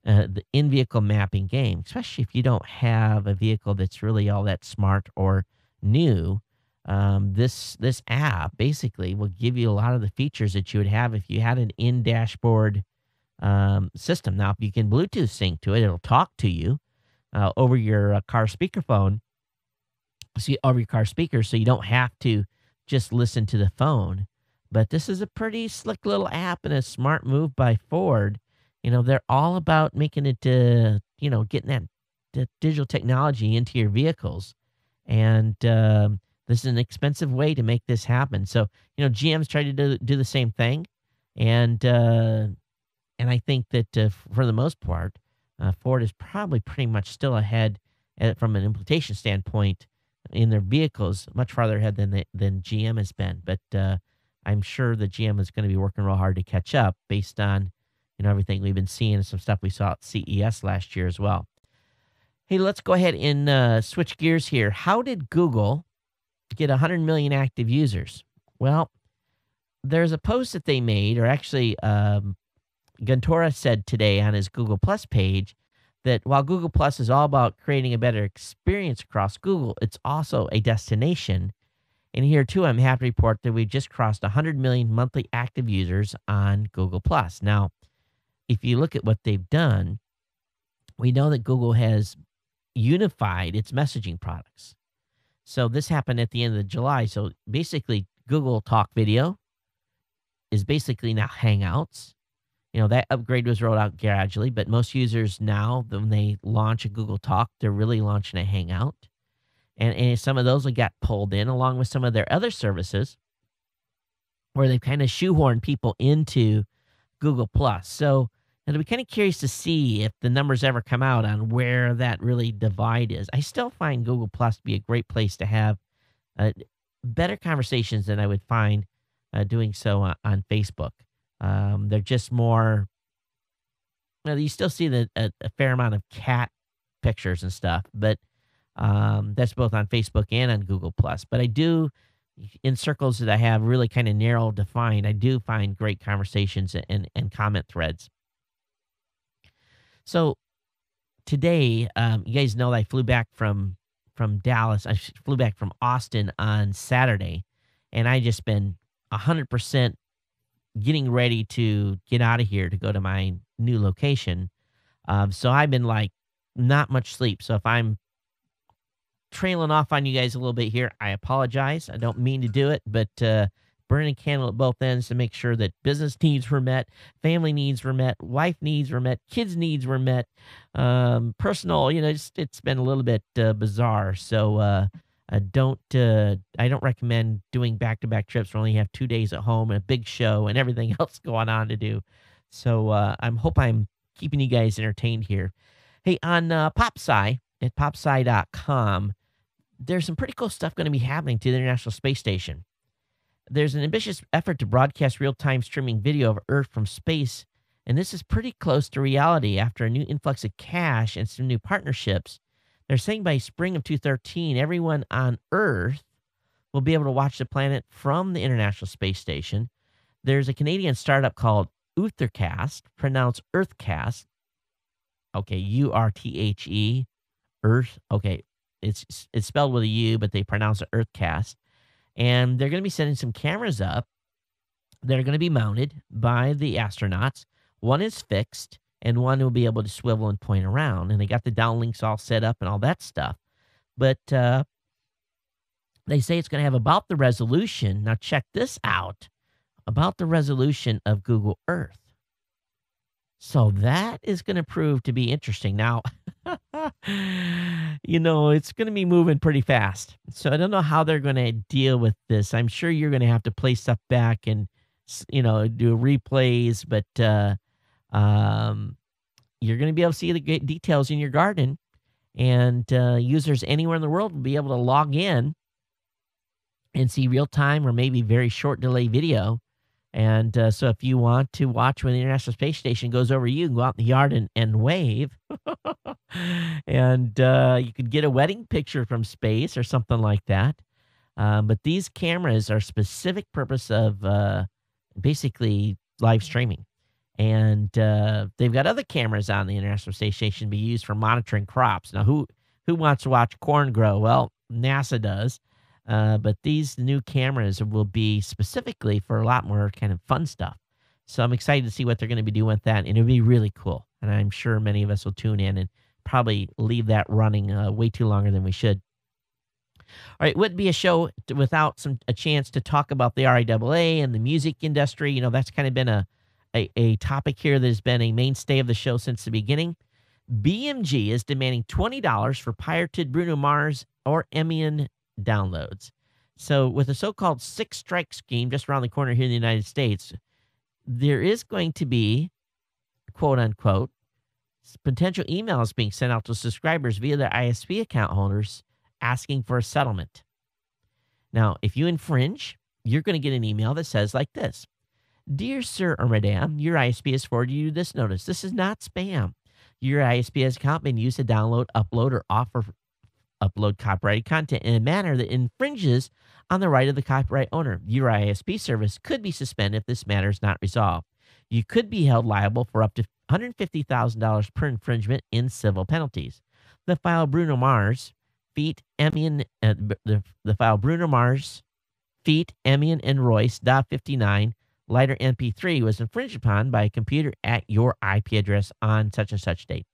the in-vehicle mapping game, especially if you don't have a vehicle that's really all that smart or new. This app basically will give you a lot of the features that you would have if you had an in-dashboard system. Now, if you can Bluetooth sync to it, it'll talk to you over your car speakerphone, over your car speaker, so you don't have to just listen to the phone. But this is a pretty slick little app and a smart move by Ford. They're all about making it, getting that digital technology into your vehicles. And this is an expensive way to make this happen. So, GM's tried to do the same thing. And I think that for the most part, Ford is probably pretty much still ahead from an implementation standpoint in their vehicles, much farther ahead than GM has been. But I'm sure that GM is going to be working real hard to catch up based on everything we've been seeing and some stuff we saw at CES last year as well. Hey, let's go ahead and switch gears here. How did Google get 100 million active users? Well, there's a post that they made, or actually Guntora said today on his Google Plus page, that while Google Plus is all about creating a better experience across Google, it's also a destination. And here, too, I'm happy to report that we've just crossed 100 million monthly active users on Google Plus. Now, if you look at what they've done, we know that Google has unified its messaging products. So this happened at the end of July. So basically, Google Talk Video is basically now Hangouts. That upgrade was rolled out gradually, but most users now, when they launch a Google Talk, they're really launching a Hangout. And some of those will get pulled in along with some of their other services where they've kind of shoehorned people into Google Plus. So it'll be kind of curious to see if the numbers ever come out on where that really divide is. I still find Google Plus to be a great place to have better conversations than I would find doing so on Facebook. They're just more, you still see a fair amount of cat pictures and stuff, but that's both on Facebook and on Google Plus. But I do, in circles that I have really kind of narrow defined, I do find great conversations and comment threads. So today, you guys know that I flew back from Dallas. I flew back from Austin on Saturday, and I just been 100% getting ready to get out of here to go to my new location. So I've been not much sleep. So if I'm trailing off on you guys a little bit here, I apologize. I don't mean to do it, but burning a candle at both ends to make sure that business needs were met, family needs were met, wife needs were met, kids needs were met, personal. It's been a little bit bizarre. So I don't recommend doing back-to-back trips where you only have 2 days at home and a big show and everything else going on to do. So I'm keeping you guys entertained here. Hey, on PopSci at popsci.com, there's some pretty cool stuff going to be happening to the International Space Station. There's an ambitious effort to broadcast real-time streaming video of Earth from space, and this is pretty close to reality after a new influx of cash and some new partnerships. They're saying by spring of 2013, everyone on Earth will be able to watch the planet from the International Space Station. There's a Canadian startup called Uthercast, pronounced Earthcast. Okay, U-R-T-H-E, Earth. Okay, it's spelled with a U, but they pronounce it Earthcast. And they're going to be sending some cameras up that are going to be mounted by the astronauts. One is fixed, and one will be able to swivel and point around. And they got the downlinks all set up and all that stuff. But they say it's going to have about the resolution. Now, check this out. About the resolution of Google Earth. So that is going to prove to be interesting. Now, it's going to be moving pretty fast. So I don't know how they're going to deal with this. I'm sure you're going to have to play stuff back and, do replays, but you're going to be able to see the details in your garden. And users anywhere in the world will be able to log in and see real-time or maybe very short delay video. And so if you want to watch when the International Space Station goes over you can go out in the yard and wave. And you could get a wedding picture from space or something like that. But these cameras are specific purpose of basically live streaming. And they've got other cameras on the International Space Station to be used for monitoring crops. Now, who wants to watch corn grow? Well, NASA does. But these new cameras will be specifically for a lot more kind of fun stuff. So I'm excited to see what they're going to be doing with that. And it'll be really cool. And I'm sure many of us will tune in and probably leave that running way too longer than we should. All right, it wouldn't be a show without a chance to talk about the RIAA and the music industry. That's kind of been a topic here that has been a mainstay of the show since the beginning. BMG is demanding $20 for pirated Bruno Mars or Emian downloads. So with the so-called 6-strike scheme just around the corner here in the United States, there is going to be, quote unquote, potential emails being sent out to subscribers via their ISP account holders asking for a settlement. Now, if you infringe, you're going to get an email that says like this: Dear Sir or Madam, your ISP has forwarded you this notice. This is not spam. Your ISP has account been used to download, upload, or upload copyrighted content in a manner that infringes on the right of the copyright owner. Your ISP service could be suspended if this matter is not resolved. You could be held liable for up to $150,000 per infringement in civil penalties. The file Bruno Mars, feat. Emian, the file Bruno Mars, feat. Emian and Royce .59 lighter MP3 was infringed upon by a computer at your IP address on such and such date.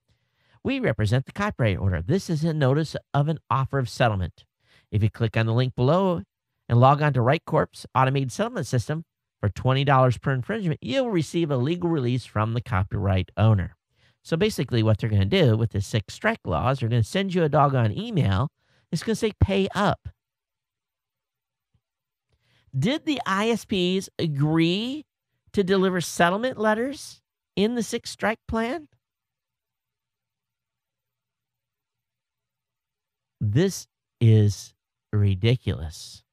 We represent the copyright owner. This is a notice of an offer of settlement. If you click on the link below and log on to RightCorp's automated settlement system for $20 per infringement, you'll receive a legal release from the copyright owner. So basically what they're going to do with the 6-strike laws, they're going to send you a doggone email. It's going to say pay up. Did the ISPs agree to deliver settlement letters in the 6-strike plan? This is ridiculous.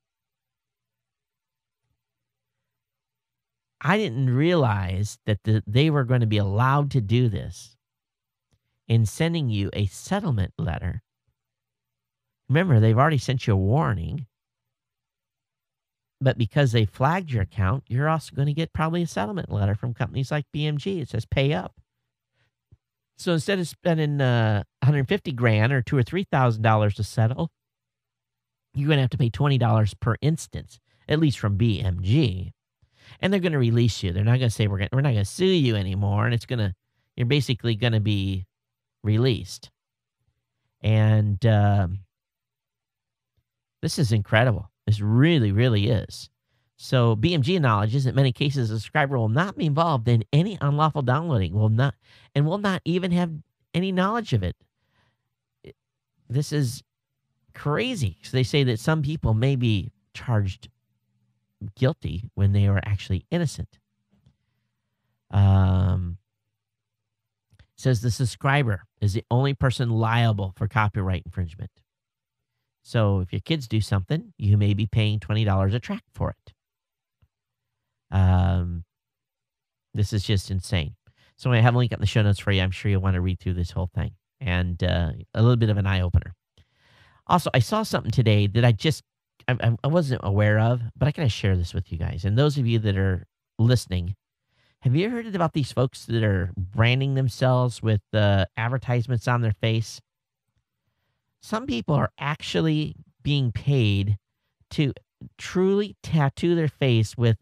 I didn't realize that they were going to be allowed to do this in sending you a settlement letter. Remember, they've already sent you a warning. But because they flagged your account, you're also going to get probably a settlement letter from companies like BMG. It says pay up. So instead of spending $150,000 or $2,000 or $3,000 to settle, you're going to have to pay $20 per instance, at least from BMG. And they're going to release you. They're not going to say we're not going to sue you anymore, and you're basically going to be released. And this is incredible. This really, really is. So BMG acknowledges that in many cases the subscriber will not be involved in any unlawful downloading, will not even have any knowledge of it. This is crazy. So they say that some people may be charged guilty when they are actually innocent. Says the subscriber is the only person liable for copyright infringement. So if your kids do something, you may be paying $20 a track for it. This is just insane. So I have a link in the show notes for you. I'm sure you'll want to read through this whole thing. And a little bit of an eye-opener. Also, I saw something today that I wasn't aware of, but I got to share this with you guys. And those of you that are listening, have you heard about these folks that are branding themselves with advertisements on their face? Some people are actually being paid to truly tattoo their face with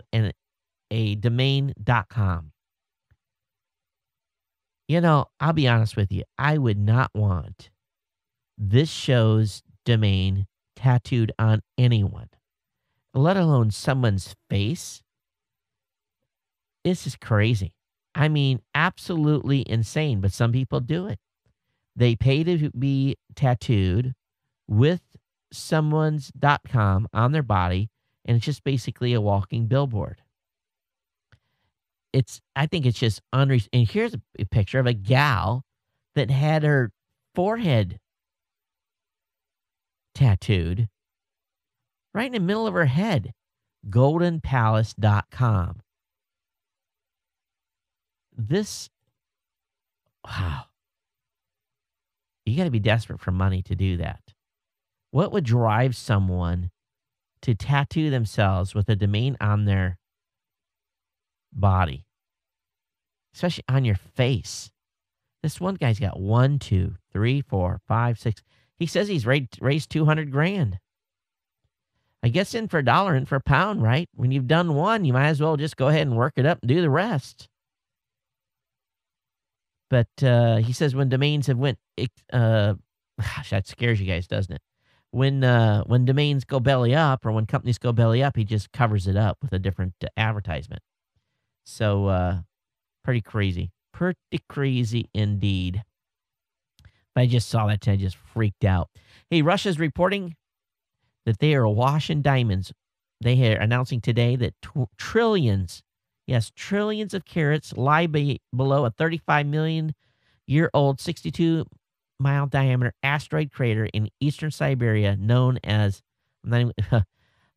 a domain.com. You know, I'll be honest with you. I would not want this show's domain tattooed on anyone, let alone someone's face. This is crazy. I mean, absolutely insane, but some people do it. They pay to be tattooed with someone's .com on their body, and it's just basically a walking billboard. I think it's just unreal. And here's a picture of a gal that had her forehead tattooed right in the middle of her head. goldenpalace.com. Wow. You got to be desperate for money to do that. What would drive someone to tattoo themselves with a domain on their body, especially on your face? This one guy's got 1, 2, 3, 4, 5, 6. He says he's raised $200,000. I guess in for $1, in for £1, right? When you've done one, you might as well just go ahead and work it up and do the rest. But he says when domains have went, gosh, that scares you guys, doesn't it? When domains go belly up, or when companies go belly up, he just covers it up with a different advertisement. So pretty crazy indeed. But I just saw that and I just freaked out. Hey, Russia's reporting that they are awash in diamonds. They are announcing today that trillions of carats lie below a 35 million year old, 62-mile diameter asteroid crater in eastern Siberia known as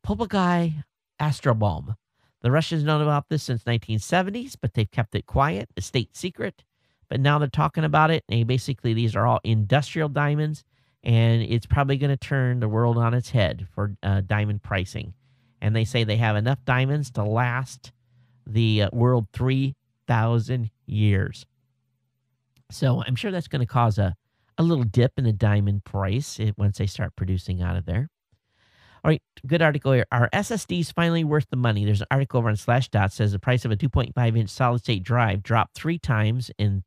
Popogai Astrobom. The Russians known about this since 1970s, but they've kept it quiet, a state secret. But now they're talking about it, and basically these are all industrial diamonds, and it's probably going to turn the world on its head for diamond pricing. And they say they have enough diamonds to last the world 3,000 years. So I'm sure that's going to cause a little dip in the diamond price once they start producing out of there. All right, good article here. Are SSDs finally worth the money? There's an article over on Slashdot says the price of a 2.5-inch solid-state drive dropped by 3 times in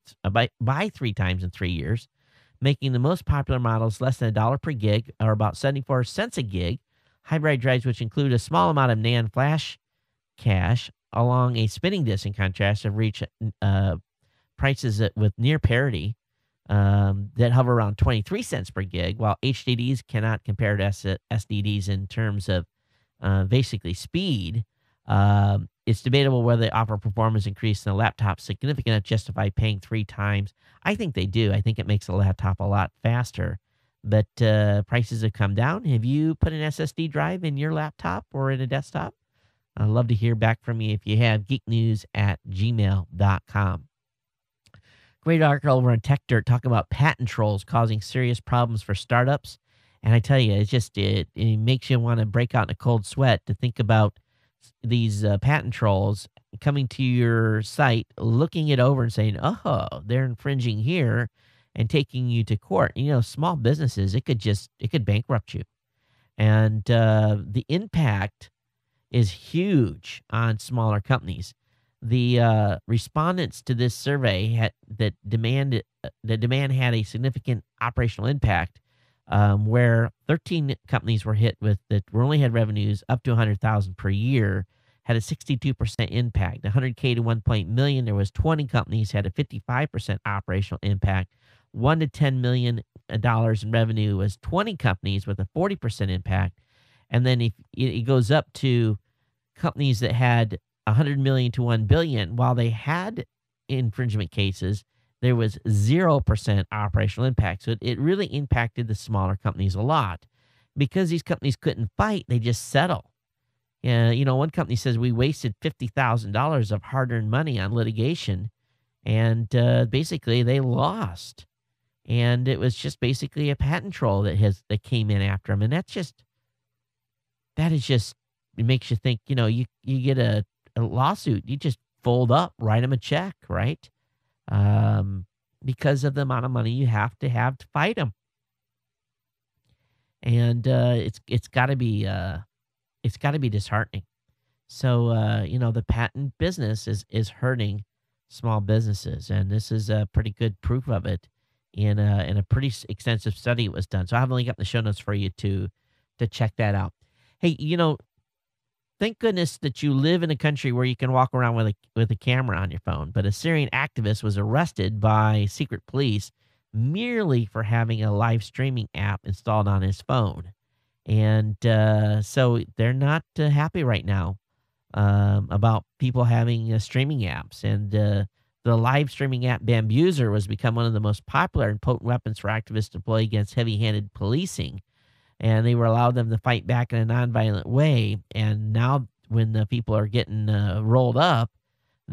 3 years, making the most popular models less than $1 per gig, or about 74 cents a gig. Hybrid drives, which include a small amount of NAND flash cache along a spinning disk, in contrast, have reached prices with near parity that hover around 23 cents per gig, while HDDs cannot compare to SSDs in terms of basically speed. It's debatable whether they offer performance increase in a laptop significant enough to justify paying 3 times. I think they do. I think it makes a laptop a lot faster. But prices have come down. Have you put an SSD drive in your laptop or in a desktop? I'd love to hear back from you if you have. geeknews@gmail.com. Great article over on Tech Dirt talking about patent trolls causing serious problems for startups. And I tell you, it makes you want to break out in a cold sweat to think about these patent trolls coming to your site, looking it over and saying, oh, they're infringing here, and taking you to court. You know, small businesses, it could bankrupt you. And the impact is huge on smaller companies. The respondents to this survey that demand had a significant operational impact, where 13 companies were hit with that only had revenues up to $100,000 per year, had a 62% impact. 100K to 1 million, there was 20 companies had a 55% operational impact. $1 to $10 million in revenue was 20 companies with a 40% impact. And then if it goes up to companies that had 100 million to 1 billion, while they had infringement cases, there was 0% operational impact. So it really impacted the smaller companies a lot. Because these companies couldn't fight, they just settle. One company says we wasted $50,000 of hard-earned money on litigation, and basically they lost. And it was just basically a patent troll that came in after them, and it makes you think. You get a lawsuit, you just fold up, write them a check, right? Because of the amount of money you have to fight them. And it's got to be disheartening. So the patent business is hurting small businesses, and this is a pretty good proof of it in a pretty extensive study that was done. So I have a link up in the show notes for you to check that out. Hey, thank goodness that you live in a country where you can walk around with a camera on your phone. But a Syrian activist was arrested by secret police merely for having a live streaming app installed on his phone. And so they're not happy right now about people having streaming apps. And the live streaming app Bambuser was become one of the most popular and potent weapons for activists to deploy against heavy-handed policing. And they were allowed them to fight back in a nonviolent way. And now when the people are getting rolled up,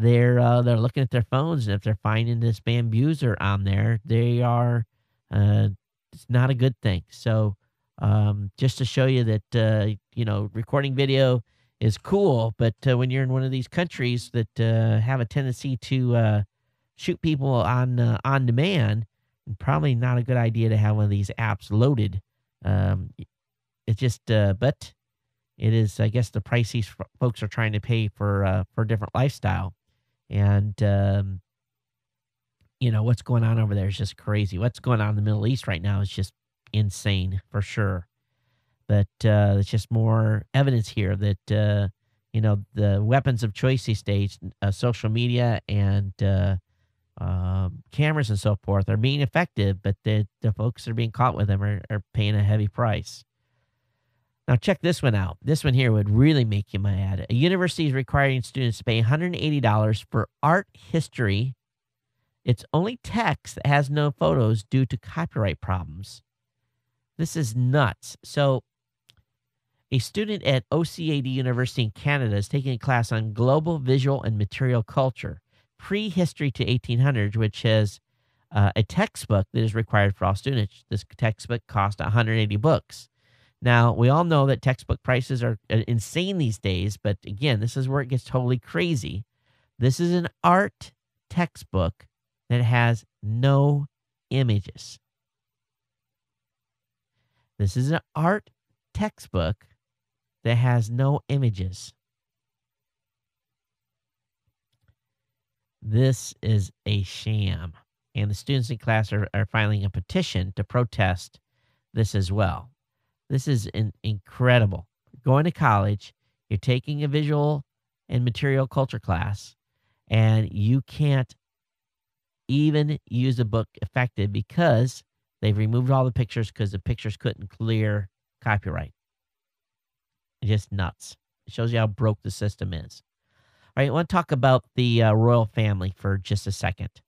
they're looking at their phones, and if they're finding this Bambuser on there, they are it's not a good thing. So just to show you that recording video is cool, but when you're in one of these countries that have a tendency to shoot people on demand, probably not a good idea to have one of these apps loaded. It's just, but it is, I guess, the price these folks are trying to pay for a different lifestyle. And, what's going on over there is just crazy. What's going on in the Middle East right now is just insane for sure. But it's just more evidence here that, the weapons of choice these days, social media and cameras and so forth are being effective, but the folks that are being caught with them are paying a heavy price. Now, check this one out. This one here would really make you mad. A university is requiring students to pay $180 for art history. It's only text that has no photos due to copyright problems. This is nuts. So, a student at OCAD University in Canada is taking a class on global visual and material culture, prehistory to 1800s, which has a textbook that is required for all students. This textbook costs 180 books. Now, we all know that textbook prices are insane these days, but again, this is where it gets totally crazy. This is an art textbook that has no images. This is an art textbook that has no images. This is a sham. And the students in class are filing a petition to protest this as well. This is incredible. Going to college, you're taking a visual and material culture class, and you can't even use a book effective because they've removed all the pictures because the pictures couldn't clear copyright. Just nuts. It shows you how broke the system is. All right, I want to talk about the royal family for just a second.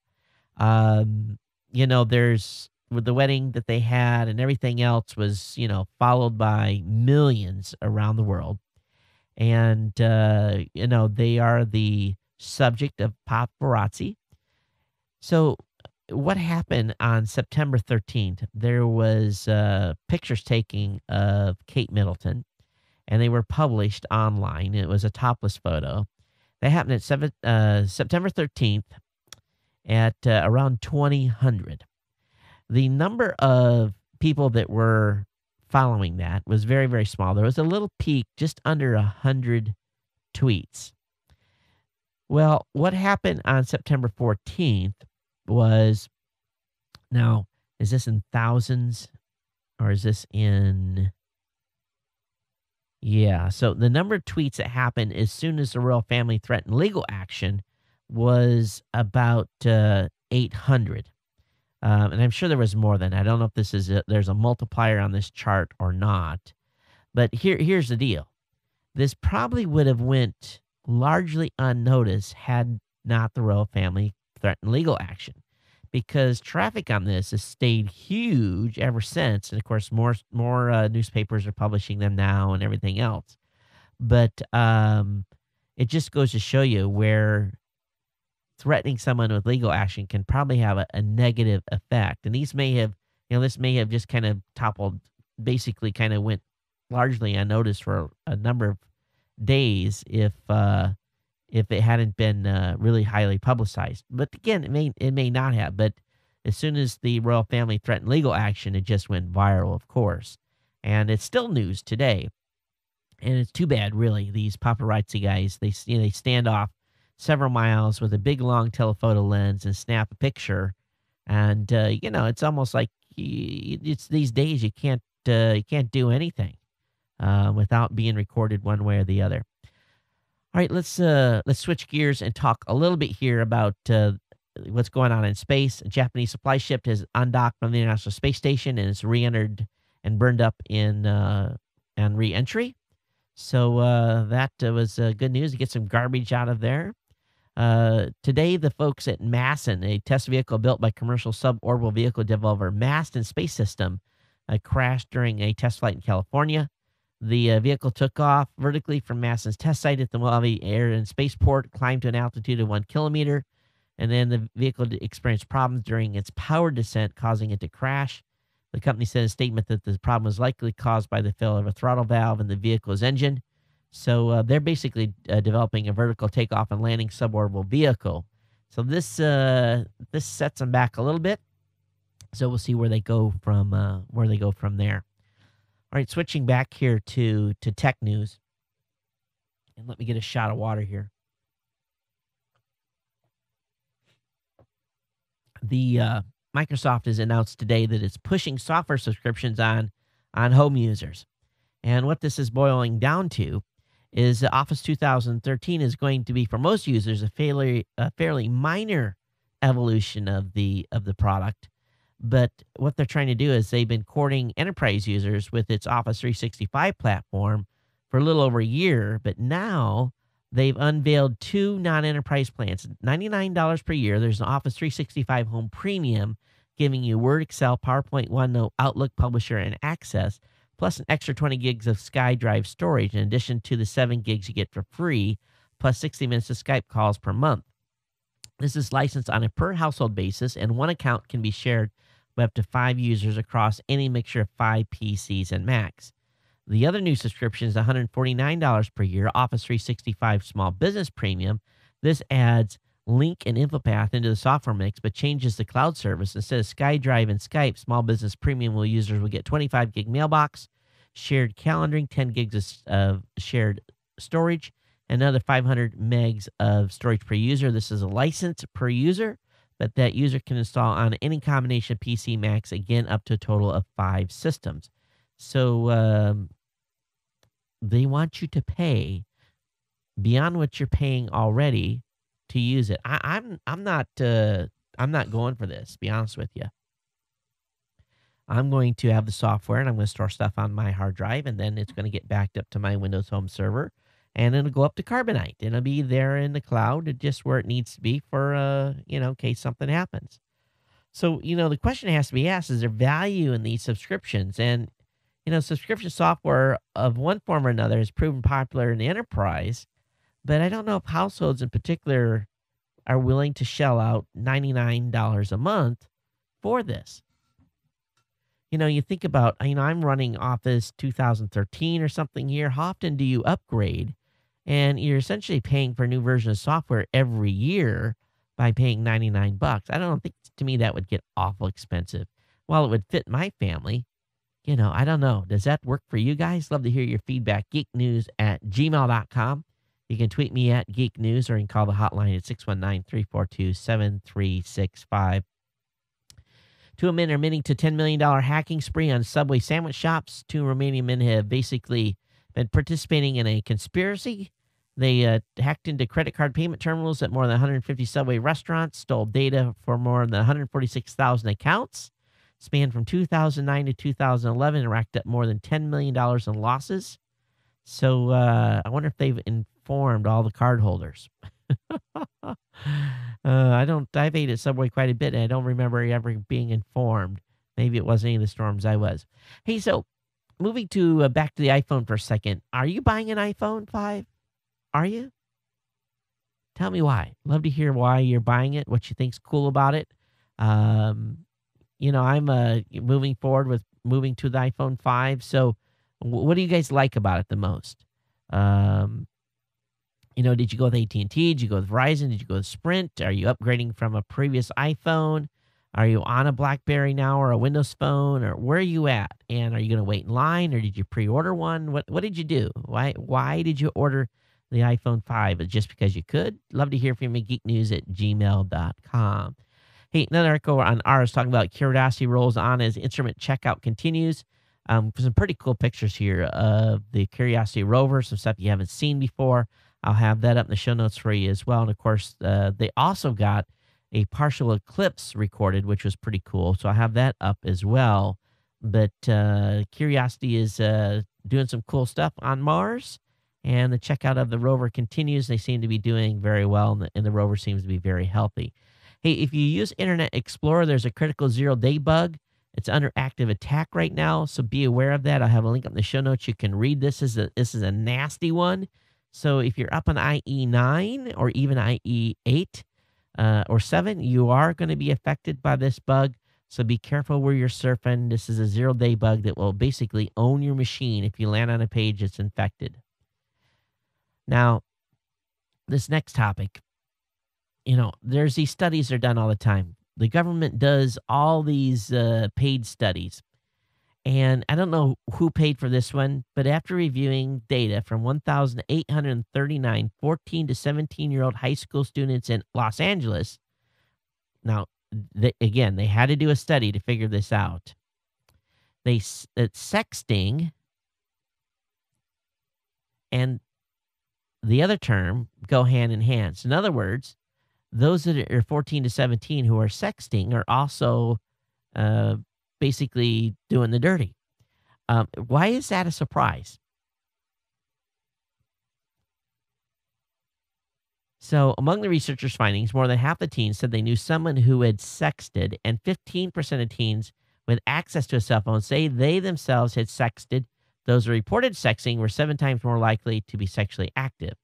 There's with the wedding that they had and everything else was, followed by millions around the world. And, they are the subject of paparazzi. So what happened on September 13th, there was pictures taken of Kate Middleton, and they were published online. It was a topless photo. That happened at September 13th at around 2000. The number of people that were following that was very, very small. There was a little peak, just under 100 tweets. Well, what happened on September 14th was, now, is this in thousands or is this in Yeah. So the number of tweets that happened as soon as the royal family threatened legal action was about 800. And I'm sure there was more than. I don't know if there's a multiplier on this chart or not. But here's the deal. This probably would have went largely unnoticed had not the royal family threatened legal action, because traffic on this has stayed huge ever since. And of course, more newspapers are publishing them now and everything else. But it just goes to show you where threatening someone with legal action can probably have a negative effect. And this may have just kind of toppled, basically kind of went largely unnoticed for a number of days if it hadn't been really highly publicized. But again, it may not have. But as soon as the royal family threatened legal action, it just went viral, of course. And it's still news today. And it's too bad, really. These paparazzi guys, they stand off several miles with a big, long telephoto lens and snap a picture. And, it's almost like it's these days you can't do anything without being recorded one way or the other. All right, let's switch gears and talk a little bit here about what's going on in space. A Japanese supply ship has undocked from the International Space Station and is re-entered and burned up on re-entry. So that was good news to get some garbage out of there. Today, the folks at Masson, a test vehicle built by commercial suborbital vehicle developer Masson Space System, crashed during a test flight in California. The vehicle took off vertically from Masson's test site at the Mojave Air and Spaceport, climbed to an altitude of 1 kilometer, and then the vehicle experienced problems during its power descent, causing it to crash. The company said in a statement that the problem was likely caused by the failure of a throttle valve in the vehicle's engine. So they're basically developing a vertical takeoff and landing suborbital vehicle. So this sets them back a little bit. So we'll see where they go from there. All right, switching back here to tech news. And let me get a shot of water here. The Microsoft has announced today that it's pushing software subscriptions on home users. And what this is boiling down to is that Office 2013 is going to be, for most users, a fairly minor evolution of the product. But what they're trying to do is they've been courting enterprise users with its Office 365 platform for a little over a year. But now they've unveiled two non-enterprise plans, $99 per year. There's an Office 365 Home Premium, giving you Word, Excel, PowerPoint, OneNote, Outlook, Publisher, and Access, plus an extra 20 gigs of SkyDrive storage, in addition to the 7 gigs you get for free, plus 60 minutes of Skype calls per month. This is licensed on a per-household basis, and one account can be shared by up to 5 users across any mixture of 5 PCs and Macs. The other new subscription is $149 per year, Office 365 Small Business Premium. This adds Link and InfoPath into the software mix, but changes the cloud service. Instead of SkyDrive and Skype, Small Business Premium users will get 25 gig mailbox, shared calendaring, 10 gigs of shared storage, and another 500 megs of storage per user. This is a license per user, but that user can install on any combination of PC, Macs, again, up to a total of 5 systems. So they want you to pay beyond what you're paying already to use it. I'm not going for this, to be honest with you. I'm going to have the software, and I'm going to store stuff on my hard drive, and then it's going to get backed up to my Windows Home server, and it'll go up to Carbonite. It'll be there in the cloud, just where it needs to be for, in case something happens. So, the question has to be asked, is there value in these subscriptions? And, subscription software of one form or another has proven popular in the enterprise, but I don't know if households in particular are willing to shell out $99 a month for this. You think about, I'm running Office 2013 or something here. How often do you upgrade? And you're essentially paying for a new version of software every year by paying $99. I don't think, to me, that would get awful expensive. While it would fit my family, I don't know. Does that work for you guys? Love to hear your feedback. geeknews@gmail.com. You can tweet me at Geek News, or you can call the hotline at 619-342-7365. Two men are admitting to $10 million hacking spree on Subway sandwich shops. Two remaining men have basically been participating in a conspiracy. They hacked into credit card payment terminals at more than 150 Subway restaurants, stole data for more than 146,000 accounts, spanned from 2009 to 2011, and racked up more than $10 million in losses. So I wonder if they've informed all the cardholders. I've ate at Subway quite a bit, and I don't remember ever being informed. Maybe it wasn't any of the storms I was. Hey, so moving to back to the iPhone for a second. Are you buying an iPhone 5? Are you? Tell me why. Love to hear why you're buying it, what you think's cool about it. I'm moving forward with moving to the iPhone 5. So what do you guys like about it the most? Did you go with AT&T? Did you go with Verizon? Did you go with Sprint? Are you upgrading from a previous iPhone? Are you on a BlackBerry now or a Windows Phone? Or where are you at? And are you going to wait in line, or did you pre-order one? What did you do? Why did you order the iPhone 5? Just because you could? Love to hear from you, geeknews@gmail.com. Hey, another article on ours talking about Curiosity rolls on as instrument checkout continues. Some pretty cool pictures here of the Curiosity rover, some stuff you haven't seen before. I'll have that up in the show notes for you as well. And, of course, they also got a partial eclipse recorded, which was pretty cool. So I'll have that up as well. But Curiosity is doing some cool stuff on Mars, and the checkout of the rover continues. They seem to be doing very well, and the rover seems to be very healthy. Hey, if you use Internet Explorer, there's a critical zero-day bug. It's under active attack right now, so be aware of that. I'll have a link up in the show notes. You can read this. This is a nasty one. So if you're up on IE9 or even IE8 or 7, you are going to be affected by this bug. So be careful where you're surfing. This is a zero-day bug that will basically own your machine if you land on a page that's infected. Now, this next topic, there's these studies that are done all the time. The government does all these paid studies. And I don't know who paid for this one, but after reviewing data from 1,839 14 to 17-year-old high school students in Los Angeles, now, they had to do a study to figure this out. Sexting and the other term go hand in hand. So in other words, those that are 14 to 17 who are sexting are also basically doing the dirty. Why is that a surprise? So among the researchers' findings, more than half the teens said they knew someone who had sexted, and 15% of teens with access to a cell phone say they themselves had sexted. Those who reported sexting were 7 times more likely to be sexually active.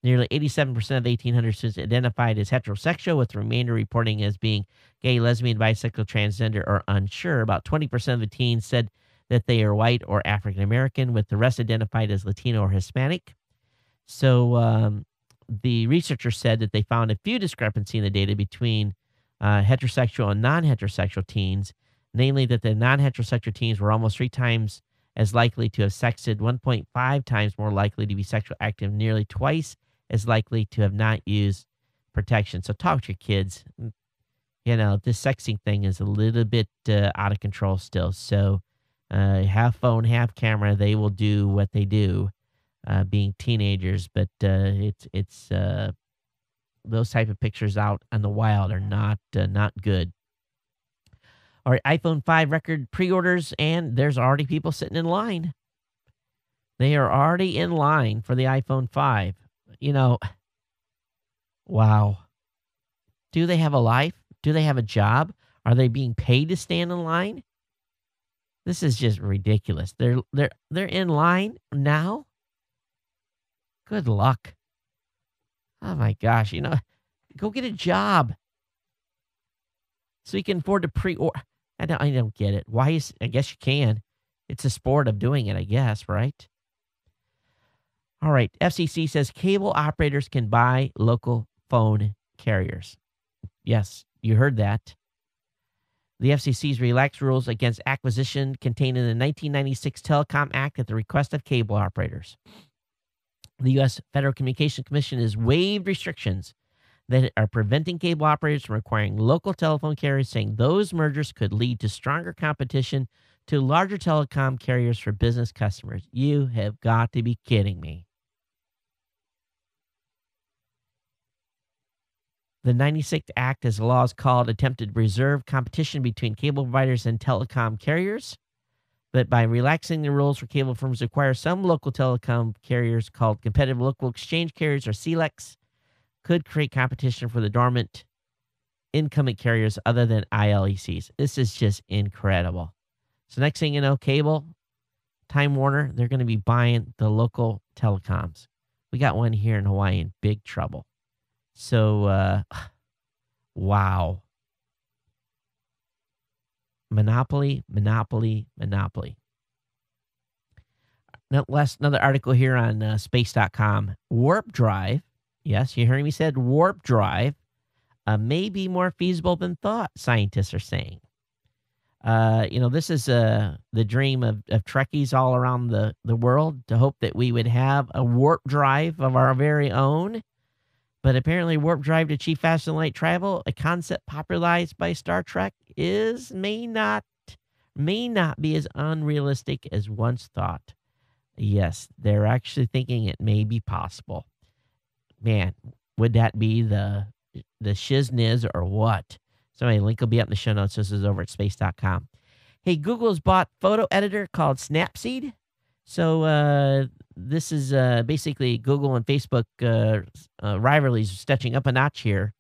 Nearly 87% of 1,800 students identified as heterosexual, with the remainder reporting as being gay, lesbian, bisexual, transgender, or unsure. About 20% of the teens said that they are white or African American, with the rest identified as Latino or Hispanic. So the researchers said that they found a few discrepancy in the data between heterosexual and non-heterosexual teens, namely that the non-heterosexual teens were almost 3 times as likely to have sexted, 1.5 times more likely to be sexually active, nearly twice as likely to have not used protection. So talk to your kids. This sexting thing is a little bit out of control still. So have phone, have camera. They will do what they do, being teenagers. But it's those type of pictures out in the wild are not good. All right, iPhone 5 record pre-orders, and there's already people sitting in line. They are already in line for the iPhone 5. Wow. Do they have a life? Do they have a job? Are they being paid to stand in line? This is just ridiculous. They're in line now? Good luck. Oh my gosh, go get a job so you can afford to pre-order. I don't get it. I guess you can. It's a sport of doing it, I guess, right? All right. FCC says cable operators can buy local phone carriers. Yes, you heard that. The FCC's relaxed rules against acquisition contained in the 1996 Telecom Act at the request of cable operators. The U.S. Federal Communications Commission has waived restrictions that are preventing cable operators from acquiring local telephone carriers, saying those mergers could lead to stronger competition to larger telecom carriers for business customers. You have got to be kidding me. The 96th Act, as the law is called, attempted to preserve competition between cable providers and telecom carriers. But by relaxing the rules for cable firms to acquire some local telecom carriers called competitive local exchange carriers, or CLECs, could create competition for the dormant incumbent carriers other than ILECs. This is just incredible. So next thing you know, cable, Time Warner, they're going to be buying the local telecoms. We got one here in Hawaii in big trouble. So, wow. Monopoly, monopoly, monopoly. Another article here on space.com. Warp drive. Yes, you heard me said warp drive may be more feasible than thought, scientists are saying. This is the dream of Trekkies all around the world, to hope that we would have a warp drive of our very own. But apparently warp drive to achieve faster than light travel, a concept popularized by Star Trek, may not be as unrealistic as once thought. Yes, they're actually thinking it may be possible. Man, would that be the shizniz or what? So anyway, link will be up in the show notes. This is over at space.com. Hey, Google's bought photo editor called Snapseed. So this is basically Google and Facebook rivalries stretching up a notch here.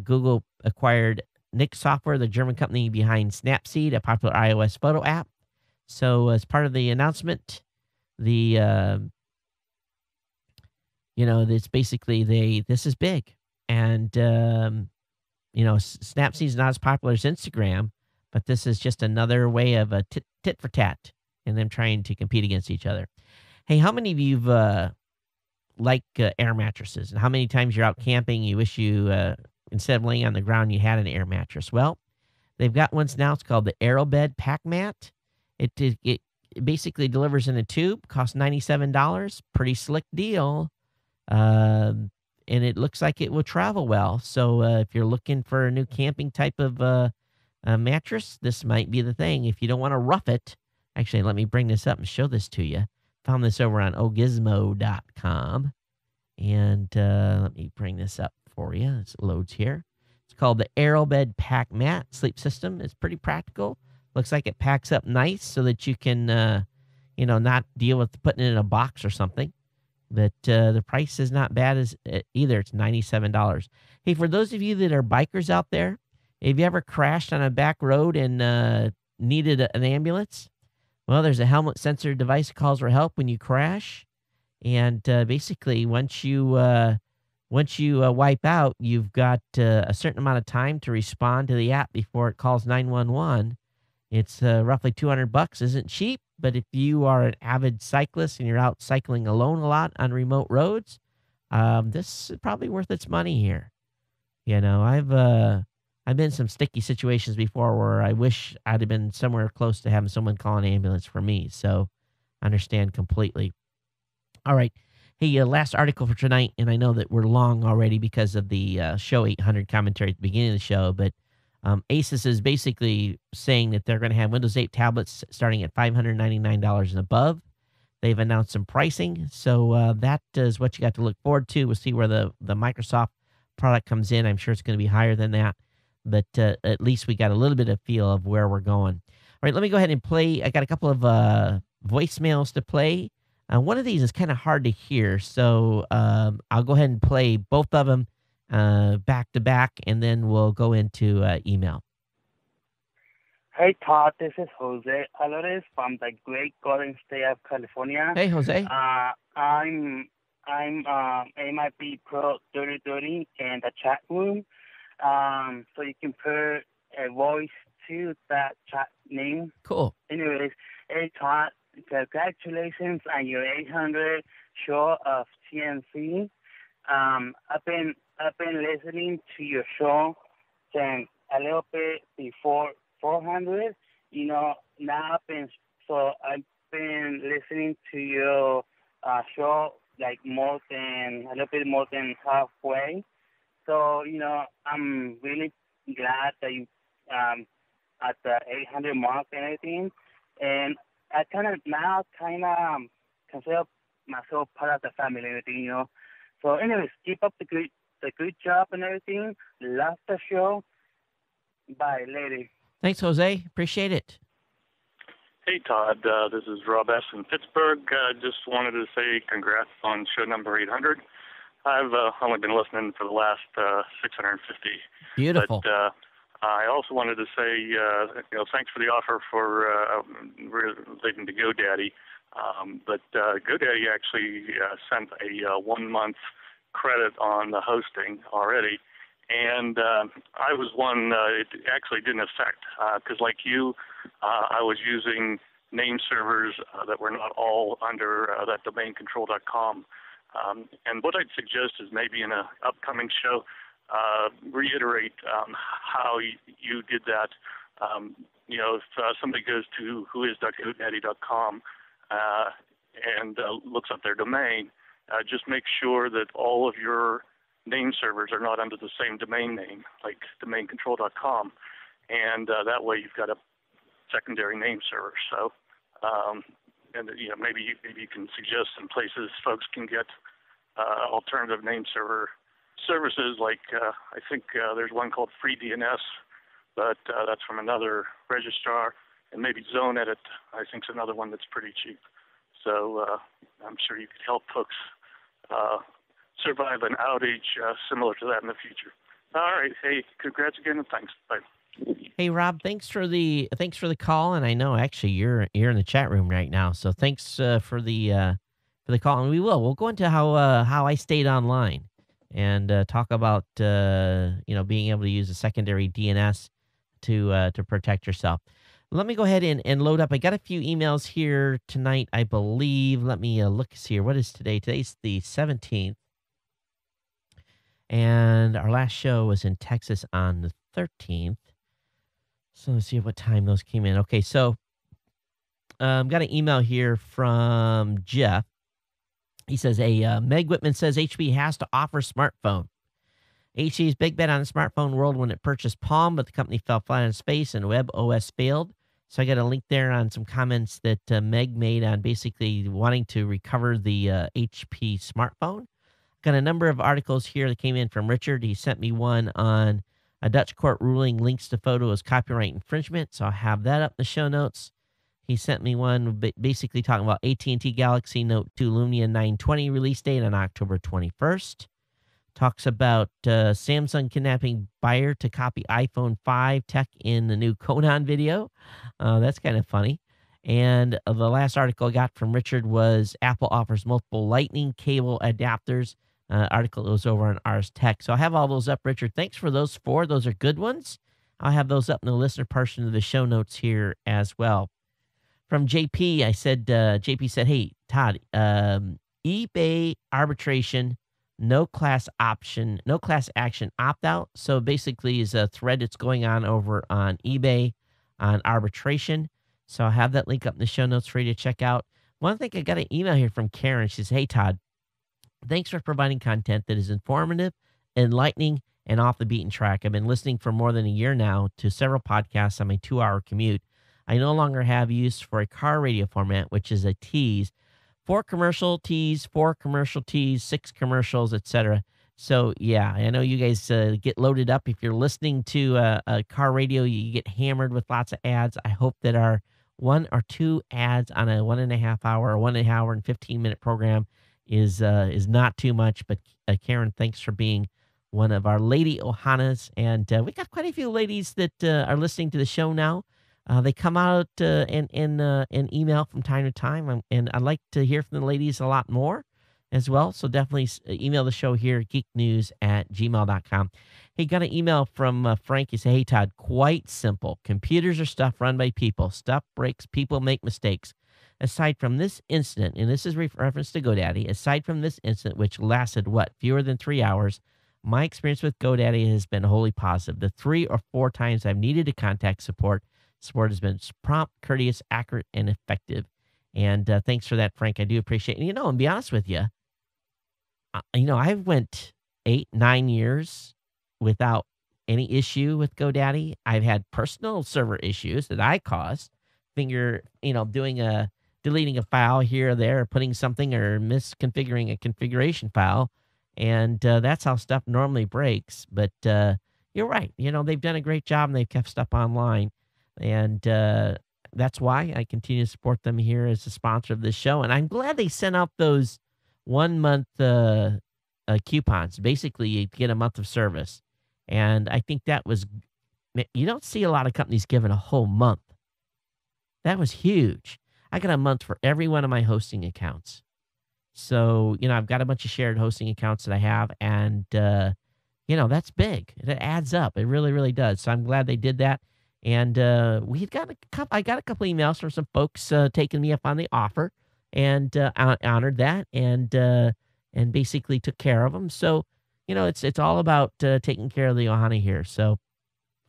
Google acquired Nick Software, the German company behind Snapseed, a popular iOS photo app. So as part of the announcement, it's basically this is big. And, Snapseed is not as popular as Instagram, but this is just another way of a tit for tat and them trying to compete against each other. Hey, how many of you like air mattresses? And how many times you're out camping, you wish you, instead of laying on the ground, you had an air mattress? Well, they've got ones now. It's called the AeroBed Pack Mat. It basically delivers in a tube, costs $97. Pretty slick deal. And it looks like it will travel well. So if you're looking for a new camping type of mattress, this might be the thing. If you don't want to rough it, actually, let me bring this up and show this to you. Found this over on ogizmo.com. And let me bring this up for you. It loads here. It's called the AeroBed Pack Mat Sleep System. It's pretty practical. Looks like it packs up nice so that you can, not deal with putting it in a box or something. But the price is not bad as either. It's $97. Hey, for those of you that are bikers out there, have you ever crashed on a back road and needed an ambulance? Well, there's a helmet sensor device that calls for help when you crash. And basically, once you wipe out, you've got a certain amount of time to respond to the app before it calls 911. It's roughly $200. Isn't cheap, but if you are an avid cyclist and you're out cycling alone a lot on remote roads, this is probably worth its money here. I've been in some sticky situations before where I wish I'd have been somewhere close to having someone call an ambulance for me. So I understand completely. All right. Hey, last article for tonight, and I know that we're long already because of the Show 800 commentary at the beginning of the show, but Asus is basically saying that they're going to have Windows 8 tablets starting at $599 and above. They've announced some pricing, so that is what you got to look forward to. We'll see where the Microsoft product comes in. I'm sure it's going to be higher than that, but at least we got a little bit of feel of where we're going. All right, let me go ahead and play. I got a couple of voicemails to play. One of these is kind of hard to hear, so I'll go ahead and play both of them back to back, and then we'll go into email. Hey Todd, this is Jose Alvarez from the great Golden State of California. Hey Jose. I'm MIP Pro 3030 in the chat room. So you can put a voice to that chat name. Cool. Anyways, hey Todd, congratulations on your 800 show of GNC. I've been listening to your show since a little bit before 400. Now I've been listening to your show like a little bit more than halfway. So I'm really glad that you at the 800 mark and everything. and I kind of now consider myself part of the family and everything. So anyways, keep up the good job and everything. Love the show. Bye, lady. Thanks, Jose. Appreciate it. Hey, Todd. This is Rob S. in Pittsburgh. Just wanted to say congrats on show number 800. I've only been listening for the last 650. Beautiful. But I also wanted to say, thanks for the offer for relating to GoDaddy. But GoDaddy actually sent a 1 month credit on the hosting already. And I was one it actually didn't affect because like you, I was using name servers that were not all under that domaincontrol.com. And what I'd suggest is maybe in an upcoming show, reiterate how you did that. If somebody goes to whois.godaddy.com and looks up their domain, just make sure that all of your name servers are not under the same domain name, like domaincontrol.com, and that way you've got a secondary name server. So, maybe you can suggest some places folks can get alternative name server services. Like I think there's one called FreeDNS, but that's from another registrar, and maybe ZoneEdit I think is another one that's pretty cheap. So I'm sure you could help folks survive an outage similar to that in the future. All right. Hey, congrats again, and thanks. Bye. Hey, Rob, thanks for the call, and I know actually you're in the chat room right now, so thanks for the call, and we'll go into how I stayed online and talk about being able to use a secondary DNS to protect yourself. Let me go ahead and load up. I got a few emails here tonight, I believe. Let me look here. What is today? Today's the 17th. And our last show was in Texas on the 13th. So let's see what time those came in. Okay, so got an email here from Jeff. He says, Meg Whitman says HP has to offer smartphone. HP's big bet on the smartphone world when it purchased Palm, but the company fell flat on its face and WebOS failed. So I got a link there on some comments that Meg made on basically wanting to recover the HP smartphone. Got a number of articles here that came in from Richard. He sent me one on a Dutch court ruling links to photo as copyright infringement, so I'll have that up in the show notes. He sent me one basically talking about AT&T Galaxy Note 2 Lumia 920 release date on October 21st. Talks about Samsung kidnapping buyer to copy iPhone 5 tech in the new Conan video. That's kind of funny. And the last article I got from Richard was Apple offers multiple lightning cable adapters. Article was over on Ars Tech. So I have all those up, Richard. Thanks for those four. Those are good ones. I'll have those up in the listener portion of the show notes here as well. From JP, JP said, hey, Todd, eBay arbitration, no class action opt-out. So basically is a thread that's going on over on eBay on arbitration. So I'll have that link up in the show notes for you to check out. One thing, I got an email here from Karen. She says, hey, Todd, thanks for providing content that is informative, enlightening, and off the beaten track. I've been listening for more than a year now to several podcasts on my 2-hour commute. I no longer have use for a car radio format, which is a tease. 4 commercial tease, 4 commercial tease, 6 commercials, etc. So, yeah, I know you guys get loaded up. If you're listening to a car radio, you get hammered with lots of ads. I hope that our 1 or 2 ads on a 1.5 hour or 1 hour and 15-minute program is not too much. But Karen, thanks for being one of our lady Ohanas. And we got quite a few ladies that are listening to the show now. They come out in email from time to time, and I'd like to hear from the ladies a lot more as well. So definitely email the show here, geeknews@gmail.com. Hey, got an email from Frank. He said, hey, Todd, quite simple. Computers are stuff run by people. Stuff breaks. People make mistakes. Aside from this incident, and this is reference to GoDaddy, aside from this incident, which lasted, fewer than 3 hours, my experience with GoDaddy has been wholly positive. The 3 or 4 times I've needed to contact support has been prompt, courteous, accurate, and effective. And thanks for that, Frank. I do appreciate it. And be honest with you, I've went 8-9 years without any issue with GoDaddy. I've had personal server issues that I caused, finger, deleting a file here or there, or putting something or misconfiguring a configuration file. And that's how stuff normally breaks. But you're right. They've done a great job and they've kept stuff online. And that's why I continue to support them here as a sponsor of this show. And I'm glad they sent out those 1 month coupons. Basically, you get a month of service. And I think that was, you don't see a lot of companies giving a whole month. That was huge. I got a month for every one of my hosting accounts. So, I've got a bunch of shared hosting accounts that I have, and, that's big. It adds up. It really, really does. So I'm glad they did that. And I got a couple emails from some folks taking me up on the offer, and honored that, and basically took care of them. So, it's all about taking care of the Ohana here. So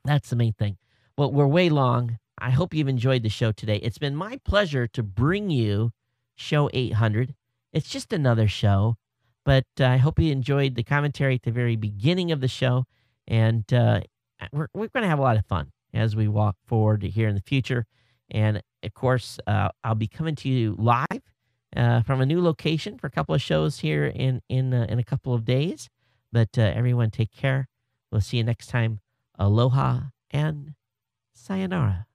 that's the main thing. Well, we're way long. I hope you've enjoyed the show today. It's been my pleasure to bring you show 800. It's just another show, but I hope you enjoyed the commentary at the very beginning of the show. And we're going to have a lot of fun as we walk forward here in the future. And, of course, I'll be coming to you live from a new location for a couple of shows here in a couple of days. But everyone take care. We'll see you next time. Aloha and sayonara.